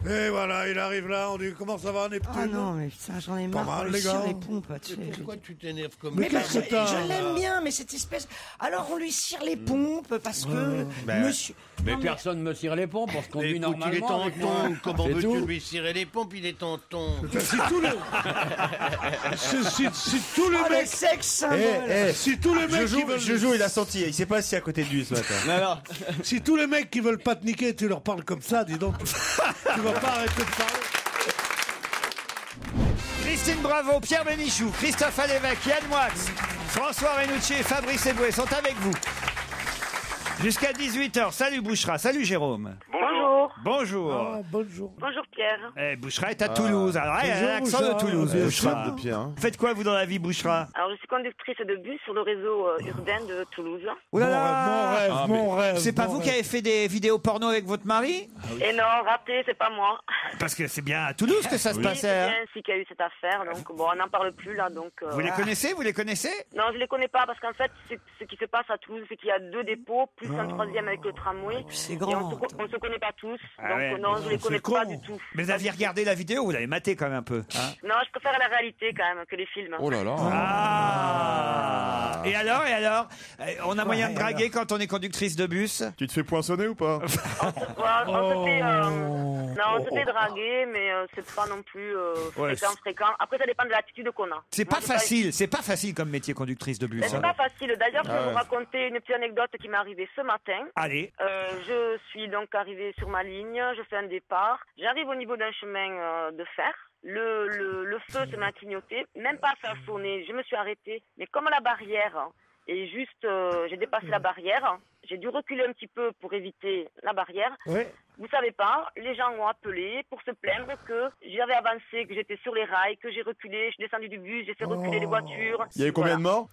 Et voilà, il arrive là, on dit comment ça va Neptune? Ah non, mais putain, j'en ai Pas marre. mal, on les lui tire gars. les pompes. Tu sais. Pourquoi tu t'énerves comme Mais qu'est-ce parce que que t'as je l'aime bien, mais cette espèce. Alors on lui cire les pompes parce que monsieur. Mais Non, personne me tire les pompes, on se conduit Écoute, il est normalement. avec moi. tonton. Comment C'est veux-tu tout. lui cirer les pompes? Il est tonton. Si tous les si tous les Oh, le mecs, sexe symbole. si tous les mecs qui veulent, Joujou, il a senti. Il s'est pas assis à côté de lui ce matin. Non. si tous les mecs qui veulent pas te niquer, tu leur parles comme ça, dis donc, tu vas pas arrêter de parler. Christine Bravo, Pierre Bénichou, Christophe Alévèque, Yann Moix, François Renucci et Fabrice Eboué sont avec vous. Jusqu'à 18h. Salut Bouchra, salut Jérôme. Bonjour. Bonjour. Ah, bonjour. Bonjour Pierre. Bouchra est à Toulouse. Alors, elle a bonjour, l'accent de Bouchra. Toulouse, Bien Bouchra. sûr, de Pierre, hein. Faites quoi, vous, dans la vie, Bouchra? Alors je suis conductrice de bus sur le réseau urbain de Toulouse. Oh là là. Mon rêve. C'est pas vous qui avez fait des vidéos porno avec votre mari? Et non, raté, c'est pas moi. Parce que c'est bien à Toulouse que ça se Oui, passait. c'est hein. bien ainsi qu'il y a eu cette affaire, donc bon, on n'en parle plus là, donc... Vous les connaissez? Vous les connaissez? Non, je les connais pas, parce qu'en fait, ce qui se passe à Toulouse, c'est qu'il y a 2 dépôts, plus un troisième avec le tramway. C'est Et grand. on se connaît pas tous, Ah donc ouais. non, je les connais C'est pas con. du tout. Mais vous aviez regardé la vidéo, vous l'avez maté quand même un peu. Hein? Non, je préfère la réalité quand même que les films. Oh là là. Ah. Et alors on a moyen de draguer quand on est conductrice de bus? Tu te fais poinçonner ou pas? Ouais, on se fait draguer, mais c'est pas non plus Ouais, fréquent. Après, ça dépend de l'attitude qu'on a. C'est pas facile, c'est pas facile comme métier conductrice de bus. Mais c'est hein. pas facile. D'ailleurs, je vais Ah ouais. vous raconter une petite anecdote qui m'est arrivée ce matin. Allez. Je suis donc arrivée sur ma ligne, je fais un départ. J'arrive au niveau d'un chemin de fer. Le feu se met à clignoter, même pas à faire sonner. Je me suis arrêtée. Mais comme la barrière est juste... j'ai dépassé la barrière, j'ai dû reculer un petit peu pour éviter la barrière. Oui. Vous savez pas, les gens m'ont appelé pour se plaindre que j'avais avancé, que j'étais sur les rails, que j'ai reculé, je suis descendu du bus, j'ai fait reculer les voitures. Il y avait combien de morts?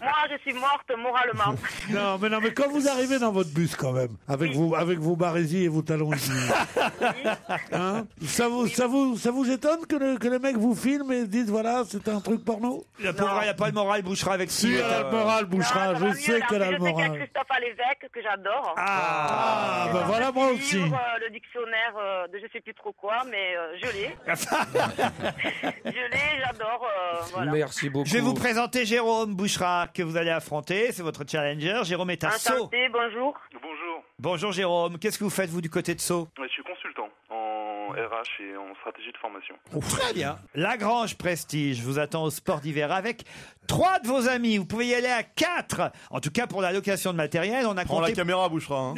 Moi, je suis morte moralement. Non, mais quand vous arrivez dans votre bus, quand même, avec vos barésies et vos talons aiguilles, hein, ça vous étonne que le mec vous filme et dise, voilà, c'est un truc porno? Il n'y a pas le moral Bouchra avec Si, elle a le moral Bouchra, je sais qu'elle a le Je sais qu'il y a moral. Christophe Alévêque, que j'adore. Ah, bah voilà, moi aussi. Le dictionnaire de je sais plus trop quoi, mais je l'ai. J'adore. Voilà. Merci beaucoup. Je vais vous présenter Jérôme Bouchra que vous allez affronter. C'est votre challenger. Jérôme est à Sceaux. Enchanté, bonjour. Bonjour. Bonjour Jérôme. Qu'est-ce que vous faites vous du côté de Sceaux? Je suis consultant en RH et en stratégie de formation. Très bien. Lagrange Prestige vous attend au sport d'hiver avec 3 de vos amis. Vous pouvez y aller à 4. En tout cas, pour la location de matériel, on a Prends compté... la caméra, Bouchra. Hein.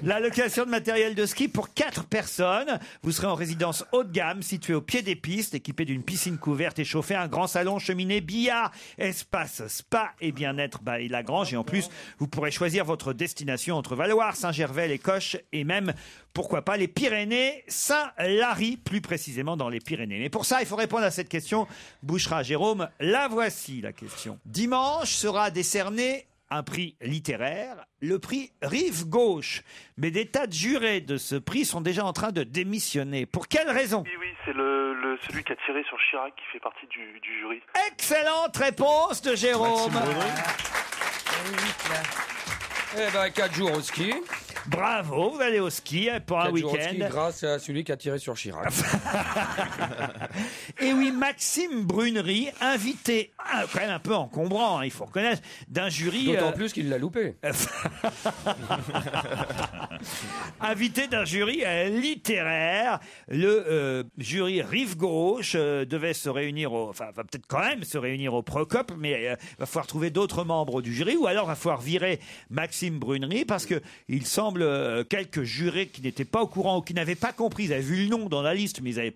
La location de matériel de ski pour 4 personnes. Vous serez en résidence haut de gamme, située au pied des pistes, équipée d'une piscine couverte et chauffée, un grand salon, cheminée, billard, espace spa et bien-être by Lagrange. Et en plus, vous pourrez choisir votre destination entre Valloire, Saint-Gervais, les Coches et même, pourquoi pas, les Pyrénées, Saint-Lary, plus précisément dans les Pyrénées. Mais pour ça, il faut répondre à cette question. Bouchra, Jérôme, la voici la question. Dimanche sera décerné un prix littéraire, le prix Rive Gauche. Mais des tas de jurés de ce prix sont déjà en train de démissionner. Pour quelle raison? Oui, c'est celui qui a tiré sur Chirac qui fait partie du jury. Excellente réponse de Jérôme. Eh ben, 4 jours au ski. Bravo, vous allez au ski pour un 4 jours au ski week-end. grâce à celui qui a tiré sur Chirac. Et oui, Maxime Brunery, invité, quand même un peu encombrant, il faut reconnaître, d'un jury... D'autant plus qu'il l'a loupé. Invité d'un jury littéraire, le jury Rive Gauche devait se réunir va peut-être quand même se réunir au Procope, mais va falloir trouver d'autres membres du jury, ou alors va falloir virer Maxime Brunery, parce que il semble quelques jurés qui n'étaient pas au courant ou qui n'avaient pas compris, ils avaient vu le nom dans la liste, mais ils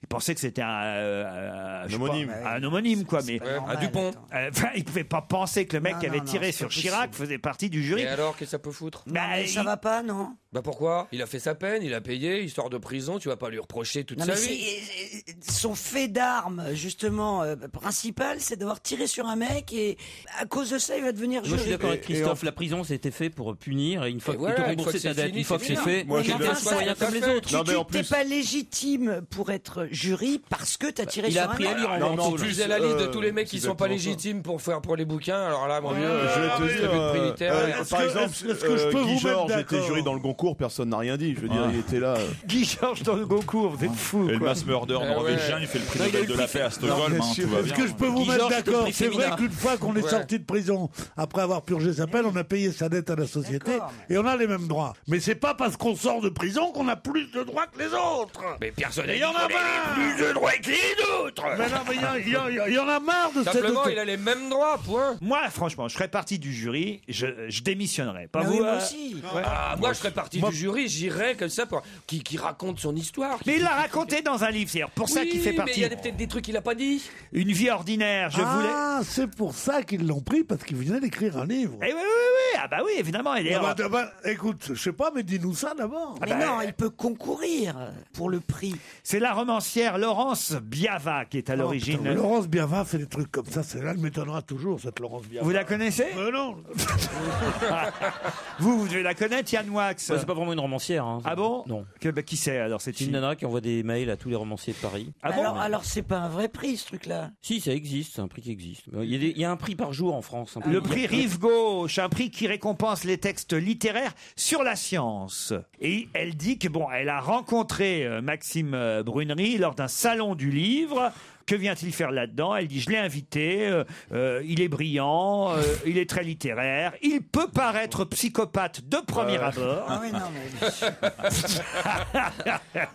pensaient que c'était un homonyme, quoi. Mais à Dupont. Ils pouvaient pas penser que le mec qui avait tiré sur Chirac faisait partie du jury. Et alors, qu'est-ce que ça peut foutre? Ça va pas, non? Bah pourquoi? Il a fait sa peine, il a payé, il sort de prison, tu vas pas lui reprocher toute Non, sa mais vie. son fait d'arme, justement, principal, c'est d'avoir tiré sur un mec et à cause de ça, il va devenir Moi, je suis jury. d'accord avec Christophe. La prison, c'était fait pour punir. Et une fois que tu as remboursé ta dette, une fois que c'est fait, Moi, tu j'ai es un citoyen comme les autres. Non, mais en Tu n'es plus- pas légitime pour être jury parce que tu as tiré Il sur a un appris à mec. lire en Non, mais en ventoule. plus, Tu faisais la liste de tous les mecs c'est qui sont pas exactement ça. légitimes pour les bouquins, alors là, mon vieux, Je vais te t'as vu dire, le prix littéraire. par exemple, est-ce que je peux vous Guy mettre Georges était d'accord jury dans le Goncourt, personne n'a rien dit. Je veux dire, il était là. Guy Georges dans le Goncourt, vous êtes fou. Et le quoi. mass murder norvégien, il fait le prix Nobel de la paix à Stockholm. Bien hein, sûr. tout va Est-ce bien. que je peux vous Guy mettre Georges, c'était le d'accord? prix C'est vrai féminin. qu'une fois qu'on est Ouais. sorti de prison, après avoir purgé sa peine, on a payé sa dette à la société et on a les mêmes droits. Mais c'est pas parce qu'on sort de prison qu'on a plus de droits que les autres. Mais personne Et il y en a marre. plus de droits que les autres. Mais non, mais il y en a marre de cette... Simplement, il a les mêmes droits, point. Moi, franchement, je ferais partie du jury, je démissionnerais. Pas Ah vous oui, moi euh, aussi. ouais. Ah, moi, je serais parti du jury, j'irais comme ça pour qui raconte son histoire. Mais il l'a raconté dans un livre, c'est pour ça qu'il fait mais partie. il y a peut-être des trucs qu'il a pas dit. Une vie ordinaire, je voulais. Ah, c'est pour ça qu'ils l'ont pris, parce qu'il venait d'écrire un livre. Eh oui, oui, oui, ah bah oui, évidemment. Et Ah d'ailleurs, bah, écoute, je sais pas, mais dis-nous ça d'abord. Mais non, il peut concourir pour le prix. c'est la romancière Laurence Biava qui est à l'origine. Putain, Laurence Biava fait des trucs comme ça, c'est là, elle m'étonnera toujours, cette Laurence Biava. Vous la connaissez Non. vous devez la connaître, Yann Wax. Ouais, c'est pas vraiment une romancière. Hein. Ah bon? Non. Qui c'est alors cette C'est une fille? nana qui envoie des mails à tous les romanciers de Paris. Ah bon? Alors c'est pas un vrai prix, ce truc-là. Si, ça existe, c'est un prix qui existe. Il y a un prix par jour en France. un Le prix Rive Gauche, un prix qui récompense les textes littéraires sur la science. Et elle dit que bon, elle a rencontré Maxime Brunery lors d'un salon du livre. Que vient-il faire là-dedans? Elle dit, je l'ai invité, il est brillant, il est très littéraire, il peut paraître psychopathe de premier abord. Ah oui, non, mais...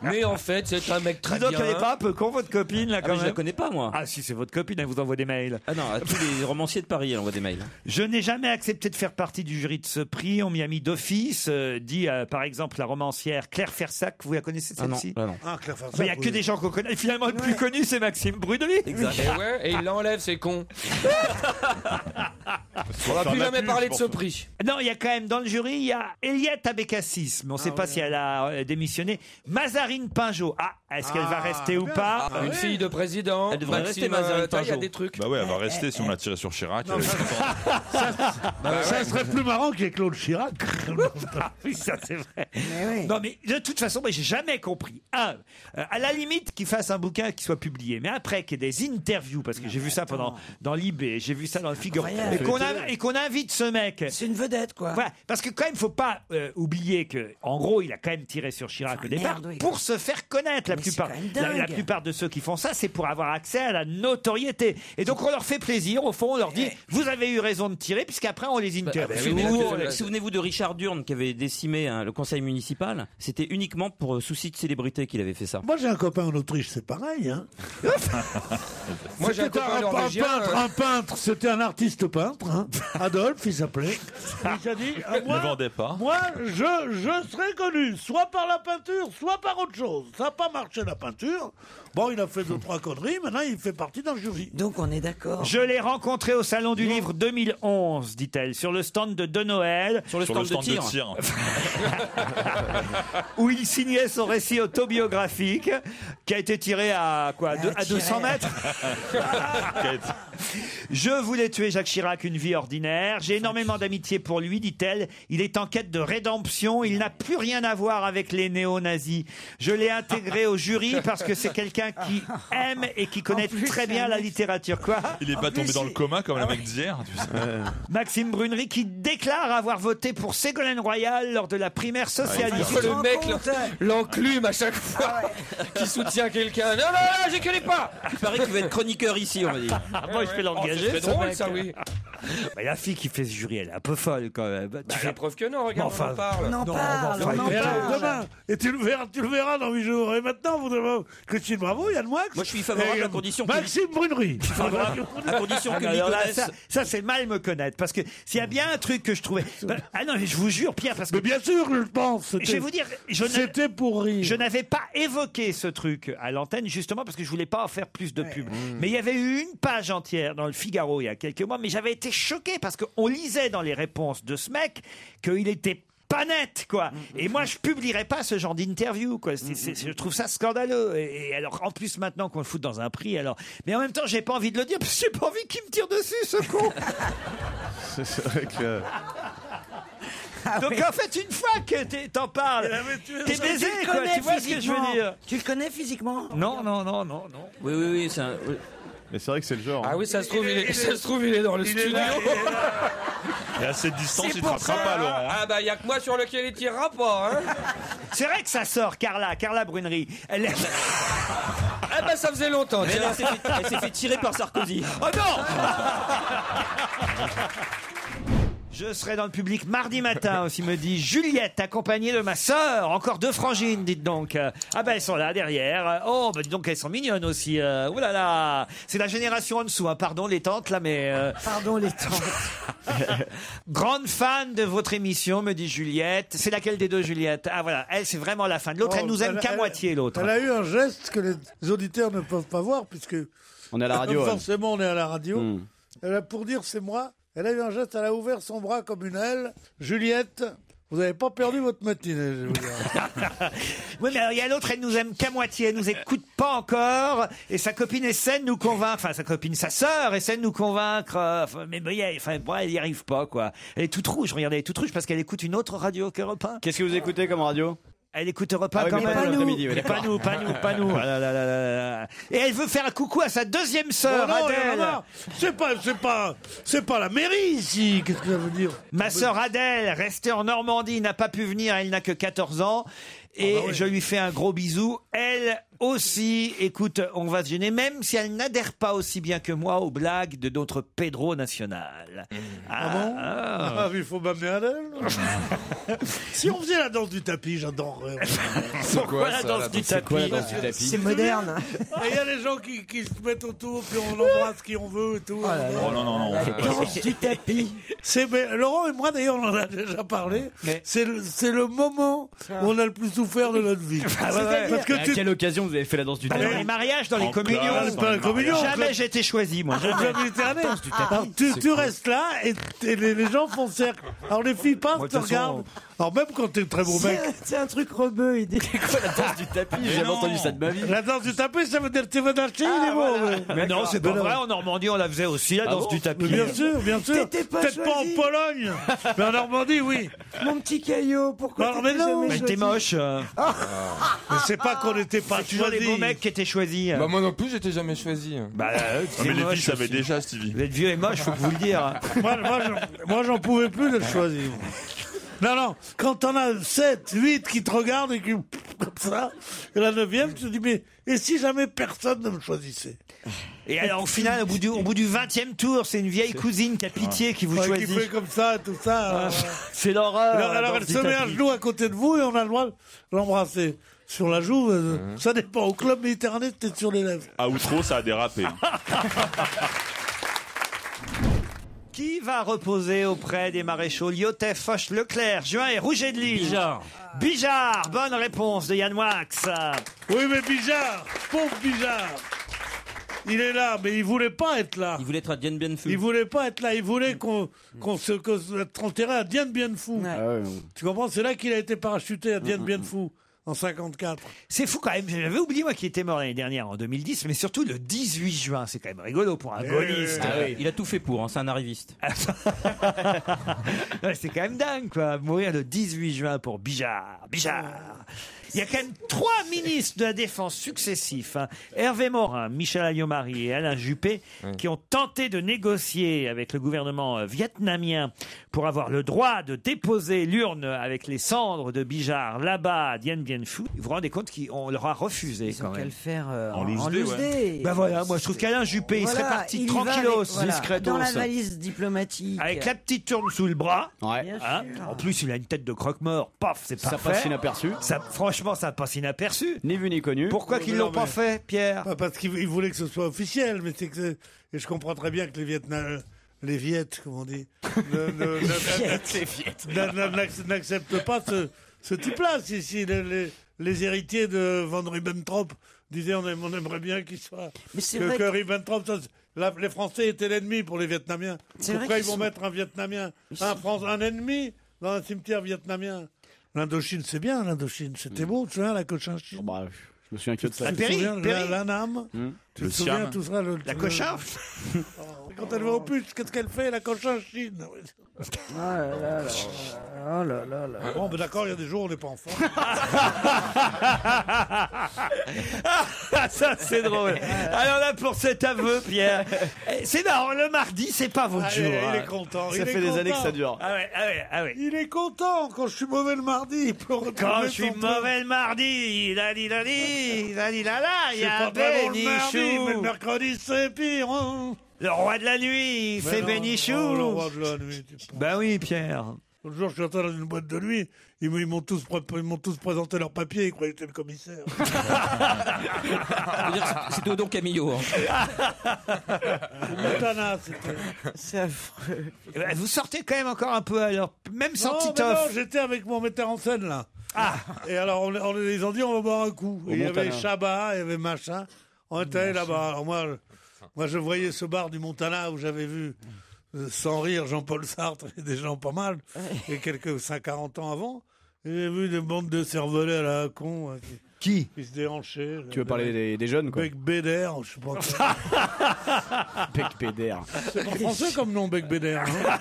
Mais en fait, c'est un mec très Dis donc, bien. elle est pas un peu con, votre copine, là, Ah, quand mais je la même? connais pas, moi. Ah si, c'est votre copine, elle vous envoie des mails. Ah non, à tous les romanciers de Paris, elle envoie des mails. Je n'ai jamais accepté de faire partie du jury de ce prix. On m'y a mis d'office, dit par exemple la romancière Claire Fersac. Vous la connaissez Ah non, celle-ci? ah non. Ah, Claire Farsac, Mais il n'y a que oui. des gens qu'on connaît. Et finalement, le plus connu, c'est Maxime Brunery. Exact. Et ouais, et il l'enlève, c'est con. On va plus jamais parler de ce prix. Non, il y a quand même dans le jury, il y a Eliette Abécassis, mais on ne sait pas si elle a démissionné. Mazarine Pinjot. Ah, est-ce qu'elle va rester ou pas? Une fille de président. Elle devrait Maxime, rester, Mazarine il y a Pinjot. des trucs. Bah ouais, elle va rester si on l'a tiré sur Chirac. Ça serait plus marrant qu'il y ait Claude Chirac. Ah oui, ça c'est vrai. Non, mais de toute façon, moi, j'ai jamais compris. À la limite, qu'il fasse un bouquin qui soit publié, mais après, qu'il y ait des interviews, parce que j'ai vu ça dans l'IB, j'ai vu ça dans le Figaro, et qu'on invite ce mec. C'est une vedette, quoi. Voilà, parce que quand même, il faut pas oublier que, en gros, il a quand même tiré sur Chirac au départ merde, oui. pour se faire connaître. La plupart de ceux qui font ça, c'est pour avoir accès à la notoriété. Et donc, on leur fait plaisir. Au fond, on leur dit, vous avez eu raison de tirer, puisqu'après, on les interviewe. Souvenez-vous de Richard Durn qui avait décimé le conseil municipal. C'était uniquement pour souci de célébrité qu'il avait fait ça. Moi, j'ai un copain en Autriche, c'est pareil. Hein. Moi, j'ai un C'était copain norvégien. un peintre, c'était un artiste peintre. Hein. Adolphe, il s'appelait. Il a dit, Ne vendait pas. Moi, je serais connu, soit par la peinture, soit par autre chose. Ça n'a pas marché la peinture. Bon, il a fait 2-3 conneries, maintenant il fait partie d'un jury. Donc on est d'accord. Je l'ai rencontré au Salon du Livre 2011, dit-elle, sur le stand de Noël. Sur le stand de tir. Où il signait son récit autobiographique, qui a été tiré à quoi, à 200 mètres. Je voulais tuer Jacques Chirac, une vie ordinaire. J'ai énormément d'amitié pour lui, dit-elle. Il est en quête de rédemption. Il n'a plus rien à voir avec les néo-nazis. Je l'ai intégré au jury parce que c'est quelqu'un qui aime et qui connaît très bien la littérature. Quoi? Il est pas tombé dans le coma comme le mec d'hier. Tu sais. Maxime Brunery qui déclare avoir voté pour Ségolène Royal lors de la primaire socialiste. Le mec, l'enclume à chaque fois, qui soutient quelqu'un. Non, j'y connais pas. Il paraît qu'il va être chroniqueur ici, on va dire. Moi, je peux l'engager. C'est drôle, ça, oui. Bah, la fille qui fait ce jury, elle est un peu folle quand même. Tu fais preuve que non, regarde, enfin, on en parle. On en parle. Et alors, demain, et tu le verras dans 8 jours. Et maintenant, vous devez Christine Bravo, Yann Moix. Moi, je suis favorable à condition Maxime Brunery. à condition que alors là, ça c'est mal me connaître. Parce que s'il y a bien un truc que je trouvais. Ah non, mais je vous jure, Pierre, parce que. Mais bien sûr, je le pense. Je vais vous dire, c'était pour rire. Je n'avais pas évoqué ce truc à l'antenne, justement, parce que je voulais pas en faire plus de pub. Mais il y avait eu une page entière dans le Figaro il y a quelques mois, mais j'avais été choqué parce qu'on lisait dans les réponses de ce mec qu'il était pas net, quoi. Et moi, je publierais pas ce genre d'interview, quoi. Je trouve ça scandaleux. Et alors, en plus, maintenant qu'on le fout dans un prix, alors. Mais en même temps, j'ai pas envie de le dire parce que j'ai pas envie qu'il me tire dessus, ce con. C'est vrai que. Donc en fait, une fois que t'en parles, t'es baisé, quoi. Tu vois ce que je veux dire? Tu le connais physiquement? Non. Oui, c'est un... Mais c'est vrai que c'est le genre. Ah oui, ça se trouve, il est dans le studio. Et à cette distance, il ne frappera pas, Laurent. Ah bah, il n'y a que moi sur lequel il tirera pas, hein. C'est vrai que ça sort, Carla Brunery. Elle est... Ah bah, ça faisait longtemps. Elle s'est fait tirer par Sarkozy. Oh non. Je serai dans le public mardi matin aussi, me dit Juliette, accompagnée de ma sœur. Encore 2 frangines, dites donc. Ah ben, elles sont là, derrière. Oh, ben, dis donc, elles sont mignonnes aussi. Ouh là là. C'est la génération en dessous, hein. Pardon les tantes, là, mais... Pardon les tantes. Grande fan de votre émission, me dit Juliette. C'est laquelle des deux, Juliette? Ah voilà, elle, c'est vraiment la fan. L'autre, elle nous aime qu'à moitié, l'autre. Elle a eu un geste que les auditeurs ne peuvent pas voir, puisque... On est à la radio. Forcément, on est à la radio. Elle a, pour dire c'est moi... Elle a eu un geste, elle a ouvert son bras comme une aile. Juliette, vous n'avez pas perdu votre matinée, je vais vous dire. Oui, mais alors, il y a l'autre, elle nous aime qu'à moitié, elle nous écoute pas encore, et sa copine essaie de nous convaincre, enfin, sa sœur essaie de nous convaincre, mais elle y arrive pas, quoi. Elle est toute rouge, regardez, elle est toute rouge parce qu'elle écoute une autre radio qu'Europe 1. Qu'est-ce que vous écoutez comme radio? Elle écoute Europe 1 quand même. Pas nous. Et elle veut faire un coucou à sa deuxième sœur, Adèle. Non. C'est pas la mairie ici. Qu'est-ce que ça veut dire? Ma sœur Adèle, restée en Normandie, n'a pas pu venir. Elle n'a que 14 ans. Et je lui fais un gros bisou. Elle aussi, écoute, on va se gêner, même si elle n'adhère pas aussi bien que moi aux blagues de notre Pedro national. Il faut m'amener Adèle. Si on faisait la danse du tapis, j'adorerais. Pourquoi la danse du tapis? C'est moderne. Il y a les gens qui se mettent autour, puis on embrasse qui on veut et tout. Oh non. Danse du tapis. Laurent et moi, d'ailleurs, on en a déjà parlé. C'est le moment où on a le plus souffert de notre vie. Parce que quelle occasion vous avez fait la danse du Dans tapis. les mariages, dans les En communions. classe, dans les communions. Jamais j'ai été choisi, moi. Le club méditerranéen. Danse du tapis. Alors, tu restes là et les gens font cercle. Alors les filles passent, Moi, de te toute façon, regardent. Alors même quand t'es un très beau mec. C'est un truc rebeu, il dit. Quoi, la danse du tapis? J'ai jamais entendu ça de ma vie. La danse du tapis, ça veut dire que tu vas d'acheter, il est beau. Mais non, c'est pas vrai. En Normandie, on la faisait aussi, la danse du tapis. Bien sûr, bien sûr. T'étais pas Peut-être pas en choisi. Pologne, mais en Normandie, oui. Mon petit caillot, pourquoi Non, mais t'étais non, jamais Mais t'es choisi? moche. Mais c'est pas qu'on n'était pas C'est toujours les choisis. beaux mecs qui étaient choisis. Bah moi non plus, j'étais jamais choisi. Bah, Mais les filles savaient déjà, Stevie. Vous êtes vieux et moche, faut vous le dire. Moi, j'en pouvais plus d'être choisi. Non, quand t'en as 7, 8 qui te regardent et qui comme ça, et la 9e, tu te dis, mais et si jamais personne ne me choisissait? Et alors, au final, au bout du 20e tour, c'est une vieille cousine qui a pitié qui vous Ouais, choisit. qui fait comme ça, tout ça. C'est l'horreur. Alors elle se met à genoux à côté de vous et on a le droit de l'embrasser. Sur la joue, ça dépend. Au club méditerranéen, t'es sur les lèvres. À Outreau, ça a dérapé. Qui va reposer auprès des maréchaux Lyotet, Foch, Leclerc, Juin et Rouget de Lille? Bijard. Bijard, bonne réponse de Yann Wax. Oui, mais Bijard, pauvre Bijard, il est là, mais il voulait pas être là. Il voulait être à Dien Bien Phu. Il voulait pas être là. Il voulait qu'on être enterré à Dien Bien Phu. Tu comprends? C'est là qu'il a été parachuté à Dien Bien Phu. En 54. C'est fou quand même. J'avais oublié, moi, qu'il était mort l'année dernière, en 2010, mais surtout le 18 juin. C'est quand même rigolo pour un gaulliste. Il a tout fait pour, c'est un arriviste. Ouais, c'est quand même dingue, quoi. Mourir le 18 juin pour Bijard. Il y a quand même 3 ministres de la Défense successifs, hein, Hervé Morin, Michel Alliot-Marie et Alain Juppé, qui ont tenté de négocier avec le gouvernement vietnamien pour avoir le droit de déposer l'urne avec les cendres de Bijard là-bas à Dien Bien Phu. Vous vous rendez compte qu'on leur a refusé quand même. Qu'à le faire En loose day, day. Ben voilà, moi je trouve qu'Alain Juppé, il serait parti il y va tranquillos, avec- voilà, discretos. dans la valise diplomatique. Avec la petite urne sous le bras. Bien Hein. sûr. En plus, il a une tête de croque-mort. Paf, c'est Ça parfait. passe inaperçu. Ça, franchement, ça passe inaperçu. Ni vu ni connu. Pourquoi qu'ils l'ont pas fait, Pierre? Parce qu'il voulait que ce soit officiel, mais c'est que et je comprends très bien que les Viettes, comme on dit, n'acceptent pas ce type-là. Si les héritiers de Von Ribbentrop disaient on aimerait bien qu'il soit que Ribbentrop. Les Français étaient l'ennemi pour les Vietnamiens. Pourquoi ils vont mettre un Vietnamien, un ennemi dans un cimetière vietnamien? L'Indochine, c'est bien, l'Indochine. C'était beau, tu vois, la Cochinchine. Je me souviens que de ça. La Péri, La Nam. Tu te souviens tout ça? La Cochin. Quand elle va au puce, qu'est-ce qu'elle fait, la Cochinchine? Oh là là là. Bon, ben d'accord, il y a des jours où on n'est pas enfant. Ça, c'est drôle. Alors là, pour cet aveu, Pierre, c'est marrant, le mardi, c'est pas votre jour. Il hein. est content. Ça fait des années que ça dure. Ah ouais. Il est content. Quand je suis mauvais le mardi, il peut retrouver Quand je suis son truc. mauvais le mardi, il y C'est a pas très bon le mardi, mais le Bénichou. mercredi, c'est pire. Hein. Le roi de la nuit, c'est non, Bénichou. oh, le roi de la nuit, tu penses. Ben oui, Pierre. L'autre jour, je suis entré dans une boîte de nuit. Ils m'ont tous présenté leurs papiers. Ils croyaient que j'étais le commissaire. C'était Odon Camillo. Montana, c'était. C'est affreux. Vous sortez quand même encore un peu, alors, même sans Non, mais Titoff. non, j'étais avec mon metteur en scène, là. Ah. Et alors, ils ont dit, on va boire un coup. Au Et il y avait Montana. Chabat, il y avait machin. On était allés là-bas. Alors moi, je voyais ce bar du Montana où j'avais vu, sans rire, Jean-Paul Sartre et des gens pas mal, et quelques 40 ans avant. Et j'ai vu des bandes de cervelets à la con. hein, Qui se déhanchaient. Tu veux parler des jeunes, quoi? Bec Béder, je sais pas. Bec Béder. C'est pas français comme nom, Bec Béder. hein.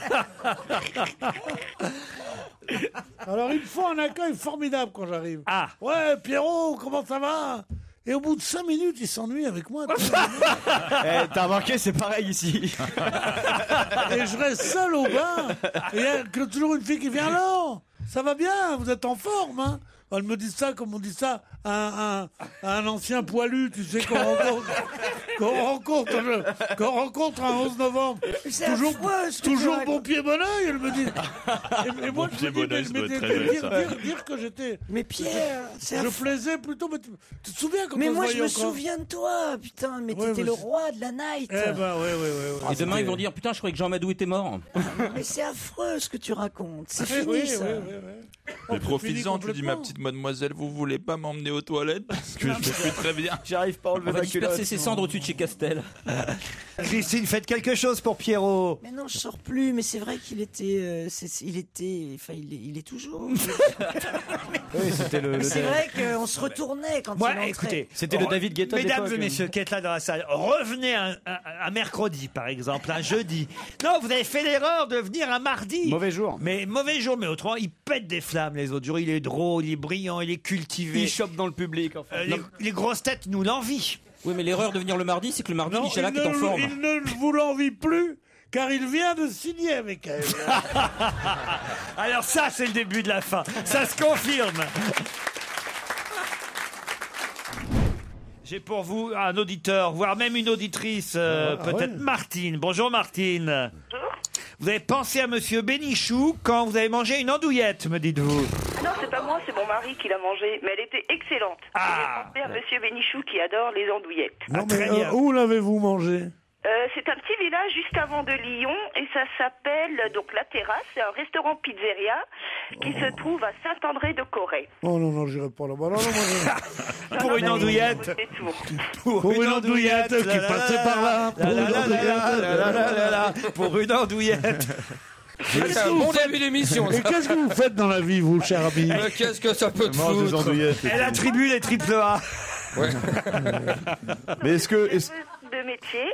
Alors, il me faut un accueil formidable quand j'arrive. Ah. Ouais, Pierrot, comment ça va? Et au bout de 5 minutes, il s'ennuie avec moi. T'as remarqué, c'est pareil ici. Et je reste seul au bar. Et il y a toujours une fille qui vient. Alors, ça va bien, vous êtes en forme, hein? Elle me dit ça comme on dit ça à un ancien poilu, tu sais, qu'on rencontre un 11 novembre. C'est affreux, ce que tu Toujours racontes. bon pied, bon oeil, elle me dit. Et moi, Bon je pied, me bon oeil, dis, ça doit mais être très joli, ça. dire que j'étais. Mais Pierre, c'est Je affreux. plaisais plutôt. Mais tu te souviens quand Mais on se moi, voyait je me encore souviens de toi, putain, mais Ouais, t'étais mais le c'est- roi de la night. Eh ben, ouais. Et demain, ils vont dire putain, je croyais que Jean Madou était mort. Mais c'est affreux ce que tu racontes. C'est Oui, fini, ça. oui. Mais Oh, profites-en, fini tu dis ma complètement. petite mademoiselle, vous voulez pas m'emmener aux toilettes parce que je vais plus très bien. J'arrive pas à enlever On va ma culotte. disperser ses cendres au-dessus de chez Castel. Christine, faites quelque chose pour Pierrot. Mais non, je sors plus. Mais c'est vrai qu'il était, il est toujours. Oui, c'était le. C'est vrai qu'on se retournait quand il entrait. Écoutez, C'était le David Guetta de Mesdames et l'époque. messieurs qui êtes là dans la salle, revenez un mercredi, par exemple, un jeudi. Non, vous avez fait l'erreur de venir un mardi. Mauvais jour. Mais mauvais jour, mais autrement, il pète des flammes les autres jours. Il est drôle, il est brillant, il est cultivé. Il chope dans le public, enfin. Les grosses têtes nous l'envient. Oui, mais l'erreur de venir le mardi, c'est que le mardi, Non, Michalak il est en ne- forme. il ne vous l'envie plus, car il vient de signer avec elle. Alors ça, c'est le début de la fin. Ça se confirme. J'ai pour vous un auditeur, voire même une auditrice, peut-être Martine. Bonjour Martine. Vous avez pensé à Monsieur Bénichou quand vous avez mangé une andouillette, me dites-vous. Non, c'est pas moi, c'est mon mari qui l'a mangée, mais elle était excellente. Ah. J'ai pensé à Monsieur Bénichou qui adore les andouillettes. Non, mais où l'avez-vous mangé? C'est un petit village juste avant de Lyon et ça s'appelle donc La Terrasse. C'est un restaurant pizzeria qui se trouve à Saint-André-de-Corée. Oh non, non, j'irai pas là-bas. Non, non, moi, Pour une andouillette. Pour une andouillette qui passait par là. Pour une andouillette. C'est un bon début d'émission. Et qu'est-ce que vous faites dans la vie, vous, cher ami? Qu'est-ce que ça peut te Mange des foutre? andouillettes. Elle attribue les triple A. Ouais. Mais est-ce que... de métier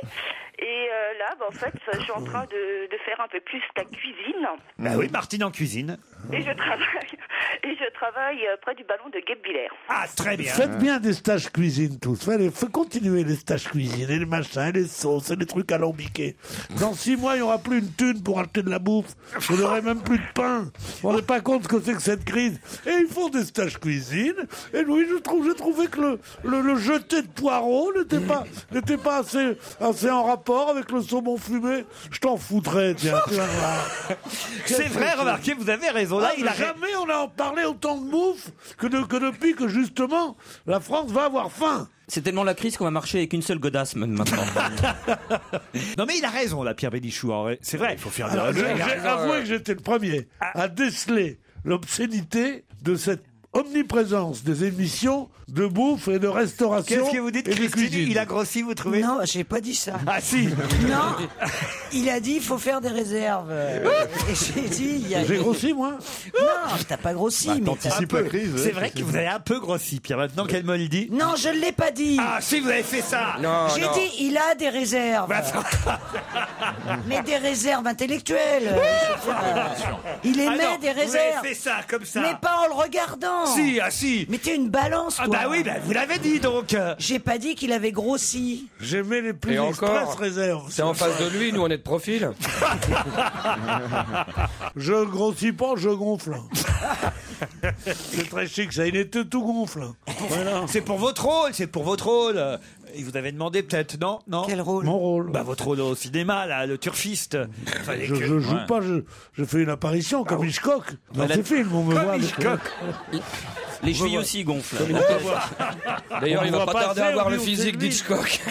et là en fait je suis en train de faire un peu plus la cuisine Bah oui, Martine en cuisine. et je travaille près du ballon de Guebwiller. Ah, très bien. Faites bien des stages cuisine tous. Faites continuer les stages cuisine et les machins, et les sauces, et les trucs alambiqués. Dans 6 mois, il n'y aura plus une thune pour acheter de la bouffe. Vous n'aurez même plus de pain. Vous ne vous rendez pas compte ce que c'est que cette crise. Et il faut des stages cuisine. Et oui, j'ai trouvé que le jeté de poireaux n'était pas assez en rapport avec le saumon fumé. Je t'en foutrais, tiens. Tu vas voir. C'est vrai, remarquez, vous avez raison. Là, il a Jamais on a parlé autant de bouffe que depuis que justement la France va avoir faim. C'est tellement la crise qu'on va marcher avec une seule godasse maintenant. Non mais il a raison là, Pierre Bénichou. En vrai. C'est vrai, il faut faire des Alors, j'ai raisons. avoué que j'étais le premier à déceler l'obscénité de cette omniprésence des émissions de bouffe et de restauration. Qu'est-ce que vous dites, et de Christine? cuisine. Il a grossi, vous trouvez? Non, j'ai pas dit ça. Ah si. Non, il a dit il faut faire des réserves. Et j'ai dit. J'ai grossi, moi? Non, t'as pas grossi, mais t'as un T'anticipes la peu. crise. C'est vrai que vous avez un peu grossi, Pierre. Maintenant qu'elle me le dit. Non, je l'ai pas dit. Ah si, vous avez fait ça. Non, J'ai non. dit il a des réserves. Mais des réserves intellectuelles. Il Ah émet non, des vous avez réserves. fait ça, comme ça. Mais pas en le regardant. Si, ah si. Mais t'es une balance, toi. Ah bah oui, bah, vous l'avez dit donc. J'ai pas dit qu'il avait grossi. J'aimais les plus Et express encore, réserves. c'est en face de lui, nous on est de profil. Je grossis pas, je gonfle. C'est très chic, ça. Il était tout gonfle. Voilà. C'est pour votre rôle, c'est pour votre rôle. Il vous avait demandé peut-être, non? Quel rôle? Mon rôle. Bah votre rôle au cinéma, là, le turfiste. Fallait Je que- joue pas, je fais une apparition comme Hitchcock dans ces films. On me Comme voit avec- Hitchcock. Les chevilles aussi gonflent. D'ailleurs, On il va voit pas pas tarder ça, à avoir on le dit, on physique sait lui. d'Hitchcock.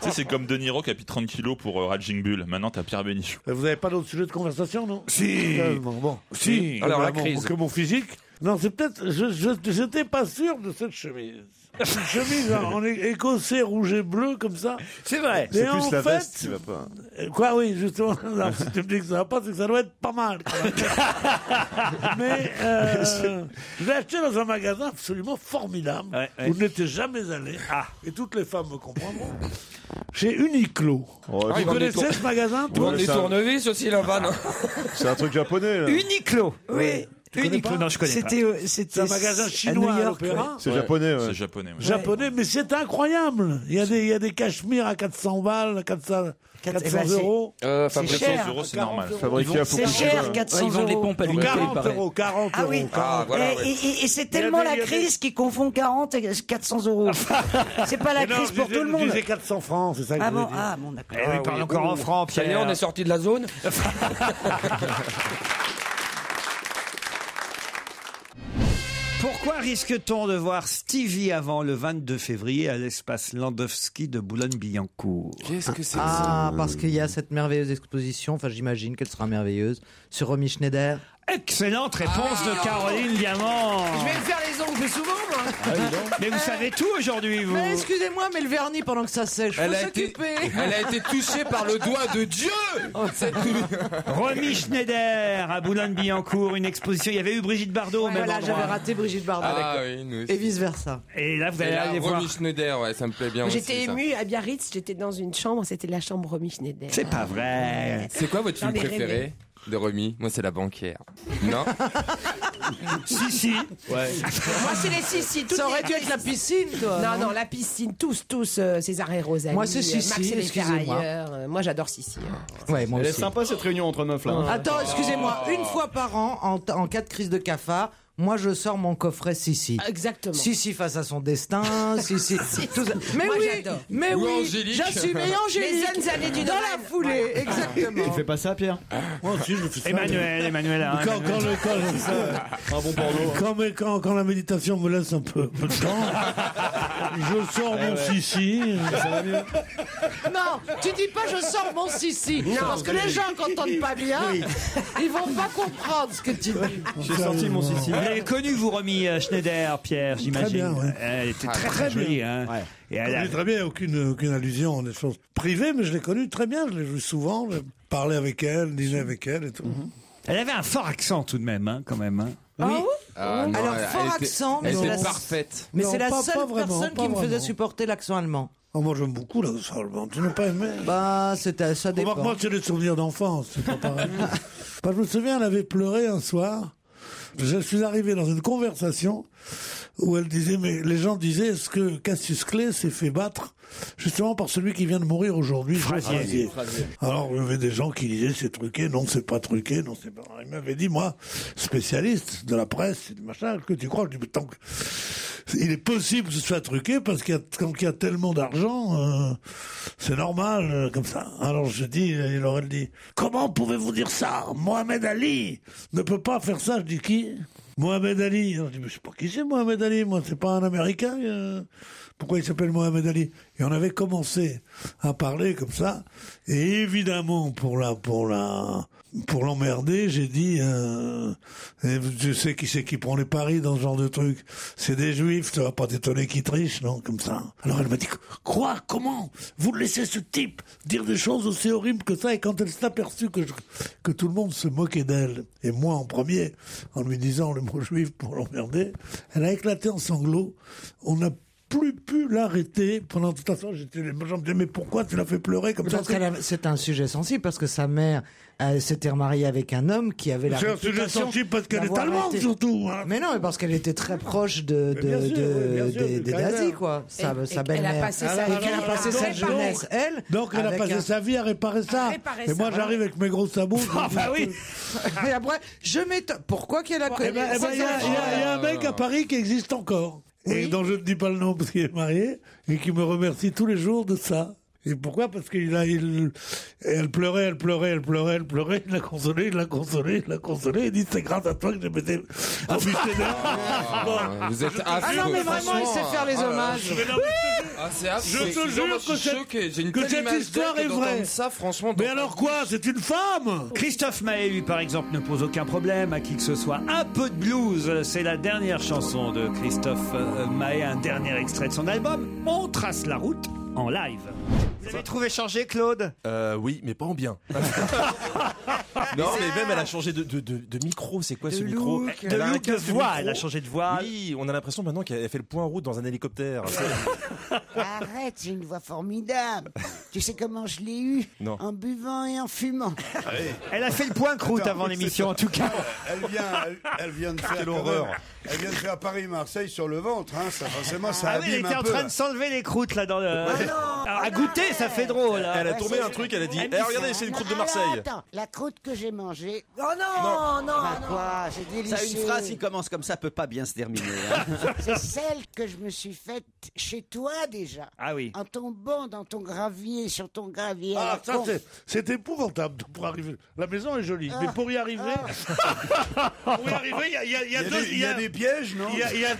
Tu sais, c'est comme De Niro qui a pris 30 kilos pour Raging Bull. Maintenant, t'as Pierre Bénichou. Vous n'avez pas d'autres sujets de conversation, non? Si. Bon. Si. Alors, la Mon- crise. Que mon physique? Non, c'est peut-être... J'étais pas sûr de cette chemise. Une chemise en écossais rouge et bleu, comme ça. C'est vrai. Et C'est en plus la fait, veste qui va pas. Quoi, oui, justement. Non, si tu me dis que ça va pas, c'est que ça doit être pas mal. quand même. Mais je l'ai acheté dans un magasin absolument formidable, Ouais, ouais. où je n'étais jamais allé. Ah. Et toutes les femmes me comprendront. Chez Uniqlo. Oh, Ah, c'est- ils Vous vendent des connaissez ce magasin, Ils toi? vendent des ça- tournevis aussi là-bas, non? c'est un truc japonais, là. Uniqlo. Oui. Uniqlo, non, je connais pas. C'est un magasin chinois à l'opéra. C'est japonais, ouais. C'est japonais. ouais. Japonais, mais c'est incroyable. Il y a des cachemires à 400 balles, 400 Eh ben, euros. Fabriqué- cher. 400 euros, c'est normal. Fabriqué à C'est Fukushima. cher, 400 Ils vendent les euros. pompes à l'unité, il 40 paraît. euros, 40 Ah oui. euros. Ah, voilà, ouais. Et c'est Il y a tellement des- la il y a crise qu'ils confondent 40 et 400 euros. C'est pas la Mais non, crise pour je tout le monde. disais 400 francs, c'est ça que Ah je voulais bon, dire. ah bon, d'accord. Eh oui, Ah parle oui. encore en francs, Ça y est, Pierre. on est sorti de la zone. Pourquoi risque-t-on de voir Stevie avant le 22 février à l'espace Landowski de Boulogne-Billancourt? Qu'est-ce que c'est Ah, parce qu'il y a cette merveilleuse exposition, enfin j'imagine qu'elle sera merveilleuse, sur Romy Schneider. Excellente réponse de Caroline Diamant. Je vais me faire les ongles plus souvent, moi. Mais vous savez tout aujourd'hui, vous. Mais excusez-moi, mais le vernis pendant que ça sèche, faut s'occuper. Elle a été touchée par le doigt de Dieu. Romy Schneider à Boulogne-Billancourt, une exposition. Il y avait eu Brigitte Bardot au même Voilà, endroit. j'avais raté Brigitte Bardot. Ah oui, nous aussi. Et vice versa. Et là, vous allez aller voir. Romy Schneider, ouais, ça me plaît bien aussi. J'étais ça. émue à Biarritz, j'étais dans une chambre, c'était la chambre Romy Schneider. C'est pas vrai. C'est quoi votre film J'en ai préféré rêvé. de Romy? Moi, c'est La Banquière. Non? Si. Ouais. Moi, c'est les Sissi. Ça aurait dû être la piscine, toi. Non, la piscine, tous, César et Rosalie. Moi, c'est Sissi, Max et les excusez-moi. Ferrailleurs. Moi, j'adore Sissi. Ouais, moi Elle est aussi. sympa cette réunion entre meufs là. Attends, excusez-moi, une fois par an, en cas de crise de cafard, moi je sors mon coffret Sissi. Exactement. Sissi face à son destin, Sissi. tout ça. Mais Moi, oui, j'adore. mais Ou oui, Angélique. j'assume. Et Angélique, Les jeunes années d'une dans rêve. la foulée, exactement. Tu fais pas ça, Pierre? Moi aussi, je fais ça. Emmanuel. Hein, Quand, Emmanuel. un bon porno. Quand la méditation me laisse un peu de temps, je sors mon Sissi. Ça va mieux. Non, tu dis pas je sors mon Sissi. Parce que les gens n'entendent pas bien, ils vont pas comprendre ce que tu dis. J'ai sorti mon Sissi. Vous l'avez connue, vous, Romy Schneider, Pierre, j'imagine. bien, ouais. Elle était très jolie. Hein. Ouais. Et Je elle a... connais très bien, aucune allusion à des choses privées, mais je l'ai connue très bien. Je l'ai vue souvent, j'ai parlé avec elle, dîné avec elle et tout. Elle avait un fort accent tout de même, hein, quand même. Hein. Oui. Ah, non, Alors, elle fort était- accent, mais Elle c'est était la- parfaite. Mais Non, c'est la pas seule vraiment, personne pas qui me faisait vraiment. supporter l'accent allemand. Oh, moi, j'aime beaucoup l'accent allemand. Tu n'as pas aimé? Bah, c'était, ça dépend. Moi, c'est des souvenirs d'enfance, c'est pas pareil. Bah, je me souviens, elle avait pleuré un soir. Je suis arrivé dans une conversation où elle disait, mais les gens disaient, est-ce que Cassius Clay s'est fait battre justement par celui qui vient de mourir aujourd'hui, Frasier. Alors, il y avait des gens qui disaient, c'est truqué, non, c'est pas truqué, non, c'est pas... Il m'avait dit, moi, spécialiste de la presse, et du machin, que tu crois? Je dis, mais tant que... Il est possible que ce soit truqué parce quand il y a tellement d'argent, c'est normal, comme ça. Alors je dis, il aurait dit, comment pouvez-vous dire ça? Mohamed Ali ne peut pas faire ça. Je dis, qui? Mohamed Ali. Alors, je dis, mais je sais pas qui c'est Mohamed Ali, moi, c'est pas un Américain. Pourquoi il s'appelle Mohamed Ali? Et on avait commencé à parler comme ça. Et évidemment, pour l'emmerder, j'ai dit, je sais qui c'est qui prend les paris dans ce genre de truc. C'est des juifs, ça va pas t'étonner qu'ils trichent, non? Comme ça. Alors elle m'a dit, quoi? Comment? Vous laissez ce type dire des choses aussi horribles que ça? Et quand elle s'est aperçue que tout le monde se moquait d'elle, et moi en premier, en lui disant le mot juif pour l'emmerder, elle a éclaté en sanglots. On n'a plus pu l'arrêter pendant toute la soirée. Je me disais, mais pourquoi tu l'as fait pleurer comme ça? Parce c'est un sujet sensible parce que sa mère s'était remariée avec un homme qui avait la C'est un sujet réputation sensible parce qu'elle est d'avoir allemande été- surtout. Hein. Mais non, mais parce qu'elle était très proche bien sûr, des nazis, quoi. Sa belle-mère. Elle a passé sa Et vie qu'elle a passé sa jeunesse, elle. Donc elle a avec passé un- sa vie à réparer ça. Et moi j'arrive avec mes gros sabots. Ah bah oui. Et après, je m'étonne. Pourquoi qu'elle a Eh ben, il y a un mec à Paris qui existe encore. Et dont je ne dis pas le nom parce qu'il est marié. Et qui me remercie tous les jours de ça. Et pourquoi? Parce qu'elle pleurait. Il l'a consolé. Il dit, c'est grâce à toi que j'ai pété Romy Schneider. Vous êtes Ah non, mais vraiment, il sait faire les hommages. Ah, c'est affreux. Je te Excusez-moi, jure je suis choqué. J'ai une que telle cette image histoire d'elle est que vraie. d'entendre ça, franchement. Mais alors quoi? C'est une femme? Christophe Maé, lui, par exemple, ne pose aucun problème à qui que ce soit. Un peu de blues, c'est la dernière chanson de Christophe Maé, un dernier extrait de son album. On trace la route en live. Vous avez trouvé changé, Claude? Oui, mais pas en bien. Non, mais même elle a changé de micro. C'est quoi ce micro? De Elle a un look, de casque voix. micro. Elle a changé de voix. Oui, on a l'impression maintenant qu'elle fait le point route dans un hélicoptère. Arrête, c'est une voix formidable. Tu sais comment je l'ai eue? Non. En buvant et en fumant. Elle a fait le point croûte avant l'émission, en tout cas. Elle vient de faire. Quelle horreur. Elle vient de faire Paris-Marseille sur le ventre. Hein. Ça, forcément, ça Ah oui, elle abîme était un en peu. train de s'enlever les croûtes là dans le. Alors, à goûter, ça fait drôle. Hein. Elle a tourné un truc, elle a dit Elle eh, dit regardez, ça. c'est une croûte de Alors, Marseille. attends, la croûte que j'ai mangée. Oh non, non, Bah quoi, c'est délicieux. Ça, une phrase qui commence comme ça peut pas bien se terminer. hein. C'est celle que je me suis faite chez toi déjà. Ah oui. En tombant dans ton gravier, sur ton gravier. à Ah, la ça con. c'est épouvantable pour arriver. La maison est jolie, mais pour y arriver, il y a des pièges, non?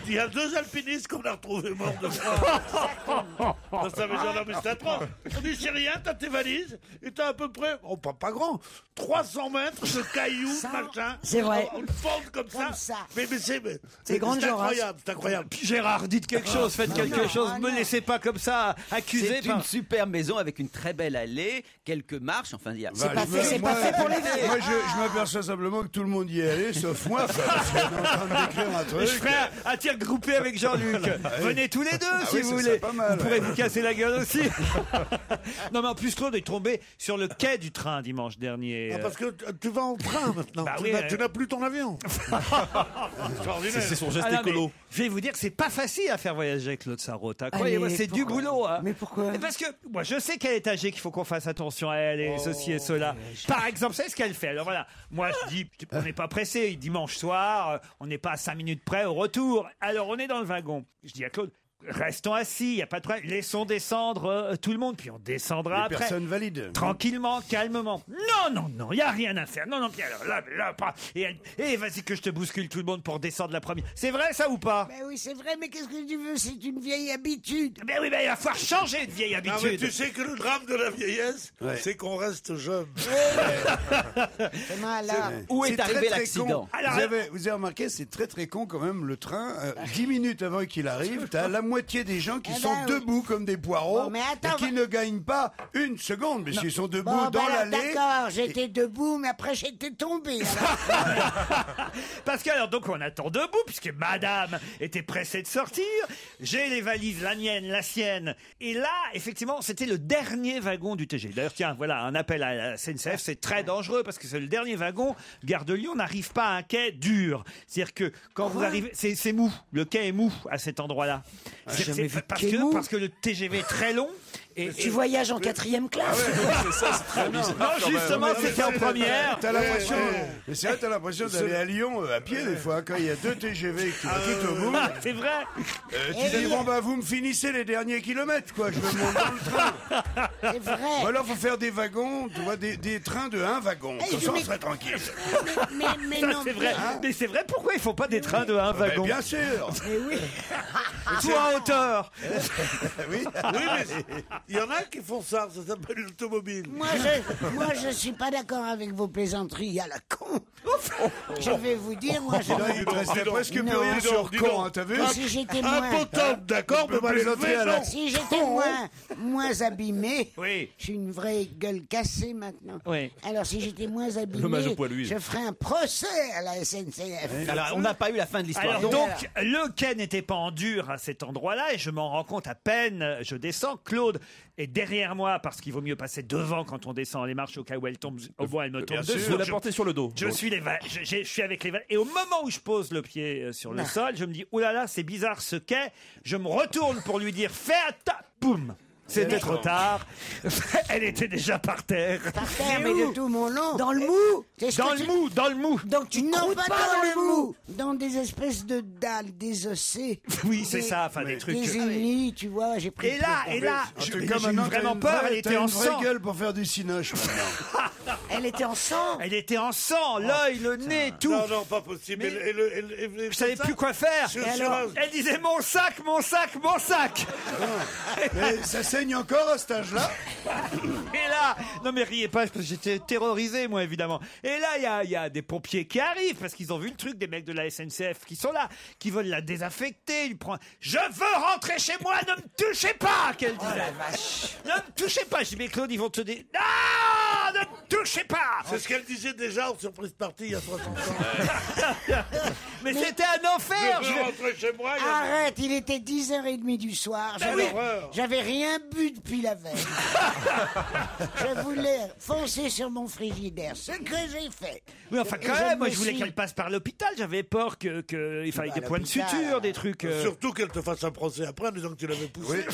Il y a deux alpinistes qu'on a retrouvés morts de froid. Dans sa maison, non, mais c'est c'est atroce. On dit, c'est rien, t'as tes valises, et t'as à peu près, oh, pas grand, 300 mètres de cailloux, machin. C'est vrai. On fonde comme ça. Mais C'est grande incroyable, c'est incroyable. Puis Gérard, dites quelque chose, faites quelque chose, me laissez pas comme ça accuser. C'est une super maison avec une très belle allée, quelques marches, enfin il y a... C'est pas fait pour les vieux. Moi, je m'aperçois simplement que tout le monde y est allé, sauf moi. Parce qu'on est en train de décrire un truc. Je ferai un tir groupé avec Jean-Luc. Venez tous les deux si oui, vous ça voulez. serait pas mal, Vous pourrez vous casser la gueule aussi. Non mais en plus Claude est tombé sur le quai du train dimanche dernier. Ah, parce que tu vas en train maintenant. Bah tu n'as plus ton avion. C'est son geste Ah non, mais écolo. je vais vous dire que c'est pas facile à faire voyager Claude Sarraute. Allez, Croyez-moi, c'est du pourquoi boulot. Hein. Mais pourquoi Parce que moi, je sais qu'elle est âgée, qu'il faut qu'on fasse attention à elle et ceci et cela. Par exemple, c'est ce qu'elle fait. Alors voilà, moi je dis, on n'est pas pressé. Dimanche soir, on n'est pas à 5 minutes près au retour. Alors on est dans le wagon. Je dis à Claude, restons assis, il n'y a pas de problème. Laissons descendre tout le monde, puis on descendra Les après. personnes valides. Tranquillement, calmement. Non, il n'y a rien à faire. Non, puis alors là, pas. Et vas-y que je te bouscule tout le monde pour descendre la première. C'est vrai ça ou pas? Ben oui, c'est vrai, mais qu'est-ce que tu veux? C'est une vieille habitude. Ben oui, il va falloir changer de vieille Ah, mais habitude. tu sais que le drame de la vieillesse, c'est qu'on reste jeune. C'est malade. Où est C'est arrivé très, très l'accident? con. Alors, Vous avez remarqué, c'est très très con quand même, le train. 10 minutes avant qu'il arrive, t'as la moitié des gens qui Eh sont ben oui. debout comme des poireaux Bon, mais attends, et qui ne gagnent pas une seconde, parce qu'ils sont debout Bon, dans ben alors, l'allée. d'accord, j'étais debout, mais après j'étais tombé. alors. Parce que alors donc on attend debout puisque Madame était pressée de sortir. J'ai les valises, la mienne, la sienne. Et là, effectivement, c'était le dernier wagon du TGV. D'ailleurs, tiens, voilà un appel à la SNCF. C'est très dangereux parce que c'est le dernier wagon. Gare de Lyon n'arrive pas à un quai dur. C'est-à-dire que quand vous arrivez, c'est mou. Le quai est mou à cet endroit-là. Parce que le TGV est très long. Et Tu voyages en 4e classe. C'est ça, c'est très bizarre. non, justement, c'était en première. T'as l'impression, mais c'est vrai, t'as l'impression d'aller à Lyon à pied des fois quand il y a 2 TGV que tu vas tout au bout. C'est vrai. Tu dis bon bah vous me finissez les derniers kilomètres quoi, je me monte dans le train. C'est vrai. Ou alors faut faire des wagons, tu vois des trains de 1 wagon. Comme ça on serait tranquille. Mais Ça, non, c'est vrai. Mais c'est vrai, pourquoi ils font pas des trains de un Ben, wagon? bien sûr. mais oui. Tout en hauteur. Oui. Oui, mais il y en a qui font ça s'appelle l'automobile. Moi, je suis pas d'accord avec vos plaisanteries à la con. Je vais vous dire, moi, je... Là, il te restait presque plus Non, rien dis sur dis con, donc. hein, t'as vu? Si j'étais Un moins... potable, d'accord, mais mal élevé, non. Si j'étais moins abîmé, Oui. je suis une vraie gueule cassée maintenant. Oui. Alors si j'étais moins abîmé, L'hommage au poilu. je ferais un procès à la SNCF. Alors, on n'a pas eu la fin de l'histoire. Alors donc, le quai n'était pas en dur à cet endroit-là et je m'en rends compte à peine. Je descends. Claude est derrière moi parce qu'il vaut mieux passer devant quand on descend les marches au cas où elle tombe. Au moins, elle me tombe dessus. Vous la portez sur le dos. Je suis je suis avec les valises. Et au moment où je pose le pied sur le sol, je me dis, oh là là, c'est bizarre ce quai. Je me retourne pour lui dire, fais atta, boum. C'était trop tard. Elle était déjà par terre. Par terre, mais de tout mon long. Dans le mou. Dans le mou. Donc tu non, pas dans le mou. Dans des espèces de dalles désossées. Oui, c'est ça, enfin des trucs. Des ennemis, tu vois, j'ai pris. Et là, En tout cas, j'ai eu maintenant, vraiment t'as peur. Elle était en une vraie sang. gueule pour faire du cinoche maintenant. Elle était en sang. Elle était en sang, l'œil, le nez, tout. Non, pas possible. Je savais plus quoi faire. Elle disait mon sac, mon sac, mon sac. Mais ça saigne encore à cet âge-là. Et là, non mais riez pas, parce que j'étais terrorisé moi évidemment. Et là, il y a des pompiers qui arrivent parce qu'ils ont vu le truc des mecs de la SNCF qui sont là, qui veulent la désaffecter. Ils prennent, je veux rentrer chez moi, ne me touchez pas, qu'elle disait. Ne me touchez pas. Je dis mais Claude, ils vont te dire, non, ne me touchez pas. C'est ce qu'elle disait déjà en surprise partie il y a 60 ans. Mais c'était un enfer. Je veux rentrer chez moi. Arrête, il était 10h30 du soir. J'avais rien bu depuis la veille. Je voulais foncer sur mon frigidaire, ce que j'ai fait. Oui, enfin, quand même, moi, je voulais qu'elle passe par l'hôpital. J'avais peur qu'il fallait des points de suture, des trucs. Surtout qu'elle te fasse un procès après en disant que tu l'avais poussé.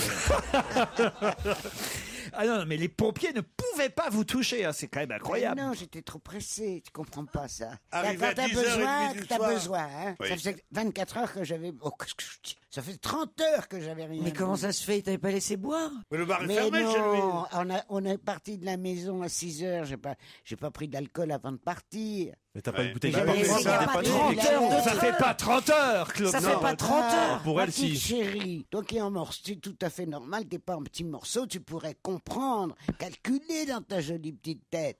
Ah non, mais les pompiers ne pouvaient pouvait pas vous toucher. Hein. C'est quand même incroyable. Non, j'étais trop pressé. Tu comprends pas ça. Arrivé à Quand t'as 10h30 besoin, du t'as soir. besoin. Hein. Oui. Ça faisait 24 heures que j'avais. Oh, qu'est-ce que je dis ? Ça fait 30 heures que j'avais rien. Mais comment ça se fait? Il t'avait pas laissé boire? Mais le bar est Mais fermé chez lui. non, on est parti de la maison à 6 heures. J'ai pas pris d'alcool avant de partir. Mais t'as pas une bouteille Mais de j'avais vin, laissé t'es pas pas 30 né. heures de Ça train. fait pas 30 heures, Claude. Ça Non. fait pas 30 heures. Pour Ma elle, petite si. chérie, toi qui es en morceau, c'est tout à fait normal, t'es pas en petits morceaux, tu pourrais comprendre, calculer dans ta jolie petite tête.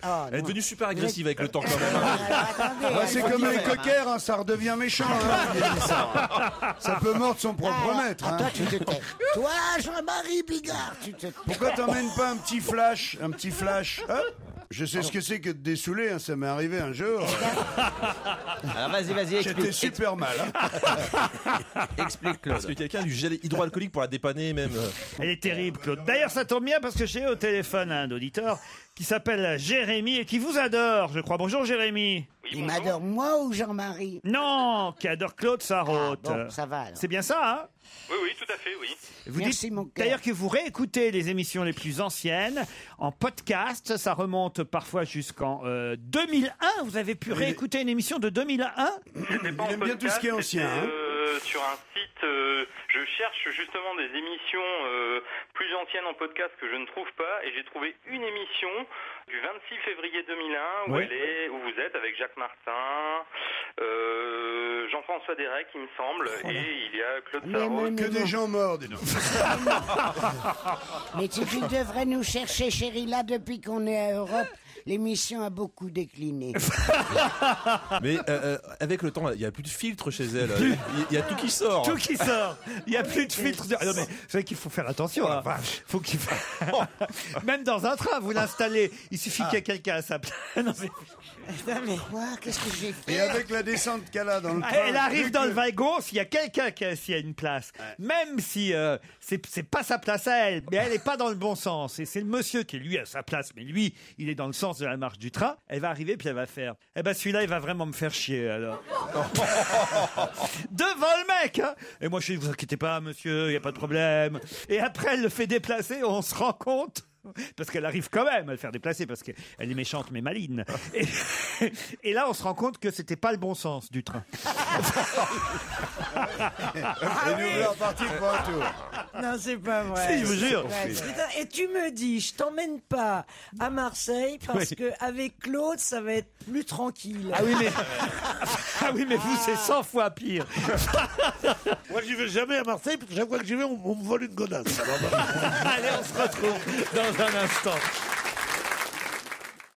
Oh, Elle est non. devenue super agressive avec le temps quand même. Attendez, Bah, c'est faut comme dire- les coquères, hein, ça redevient méchant. Hein, ça peut mordre son propre maître. Hein. Toi, tu te tais. Toi, Jean-Marie Bigard, tu te tais. Pourquoi t'emmènes pas un petit flash? Un petit flash hein. Je sais ce que c'est que de dessouler, hein, ça m'est arrivé un jour. Alors vas-y, J'étais explique. super mal. Hein. Explique, Claude. Parce que quelqu'un a du gel hydroalcoolique pour la dépanner même. Elle est terrible, Claude. D'ailleurs, ça tombe bien parce que j'ai au téléphone un auditeur qui s'appelle Jérémy et qui vous adore, je crois. Bonjour, Jérémy. Il m'adore moi ou Jean-Marie? Non, qui adore Claude Sarraute. Bon, ça va alors. C'est bien ça, hein? Oui, oui, tout à fait, oui. Vous Merci, dites mon cœur. d'ailleurs que vous réécoutez les émissions les plus anciennes en podcast. Ça remonte parfois jusqu'en 2001. Vous avez pu réécouter une émission de 2001? C'était pas en Il aime bien tout ce qui est podcast, ancien. c'était, Hein. sur un site, je cherche justement des émissions plus anciennes en podcast que je ne trouve pas, et j'ai trouvé une émission du 26 février 2001 où Oui. où vous êtes avec Jacques Martin, Jean-François Derek, il me semble, et il y a Claude Sarraute. Que des gens morts, dis donc. Mais tu devrais nous chercher, chérie, là, depuis qu'on est à Europe. L'émission a beaucoup décliné. Mais avec le temps, il y a plus de filtre chez elle. Il y a tout qui sort. Tout qui sort. Il n'y a plus de filtre. Ah non, mais c'est vrai qu'il faut faire attention. Hein. Faut qu'il même dans un train, vous l'installez. Il suffit qu'il y ait quelqu'un à sa place. Non, mais... Quoi? Qu'est-ce que j'ai fait? Et avec la descente qu'elle a dans le train. Elle arrive dans le vu wagon, s'il y a quelqu'un qui est assis à une place, même si c'est pas sa place à elle, mais elle est pas dans le bon sens, et c'est le monsieur qui est lui à sa place, mais lui, il est dans le sens de la marche du train, elle va arriver puis elle va faire, eh ben celui-là, il va vraiment me faire chier, alors. Devant le mec, hein. Et moi je dis, vous inquiétez pas, monsieur, il y a pas de problème. Et après, elle le fait déplacer, on se rend compte. Parce qu'elle arrive quand même à le faire déplacer, parce qu'elle est méchante mais maligne. Et là, on se rend compte que c'était pas le bon sens du train. Et nous voilà repartis pour un tour. Non, c'est pas vrai. Si, je vous jure. Ouais, putain, et tu me dis, je t'emmène pas à Marseille parce Oui. que avec Claude, ça va être plus tranquille. Ah oui, mais vous, c'est 100 fois pire. Moi, j'y vais jamais à Marseille, parce que chaque fois que j'y vais, on me vole une godasse. Allez, on se retrouve dans un instant.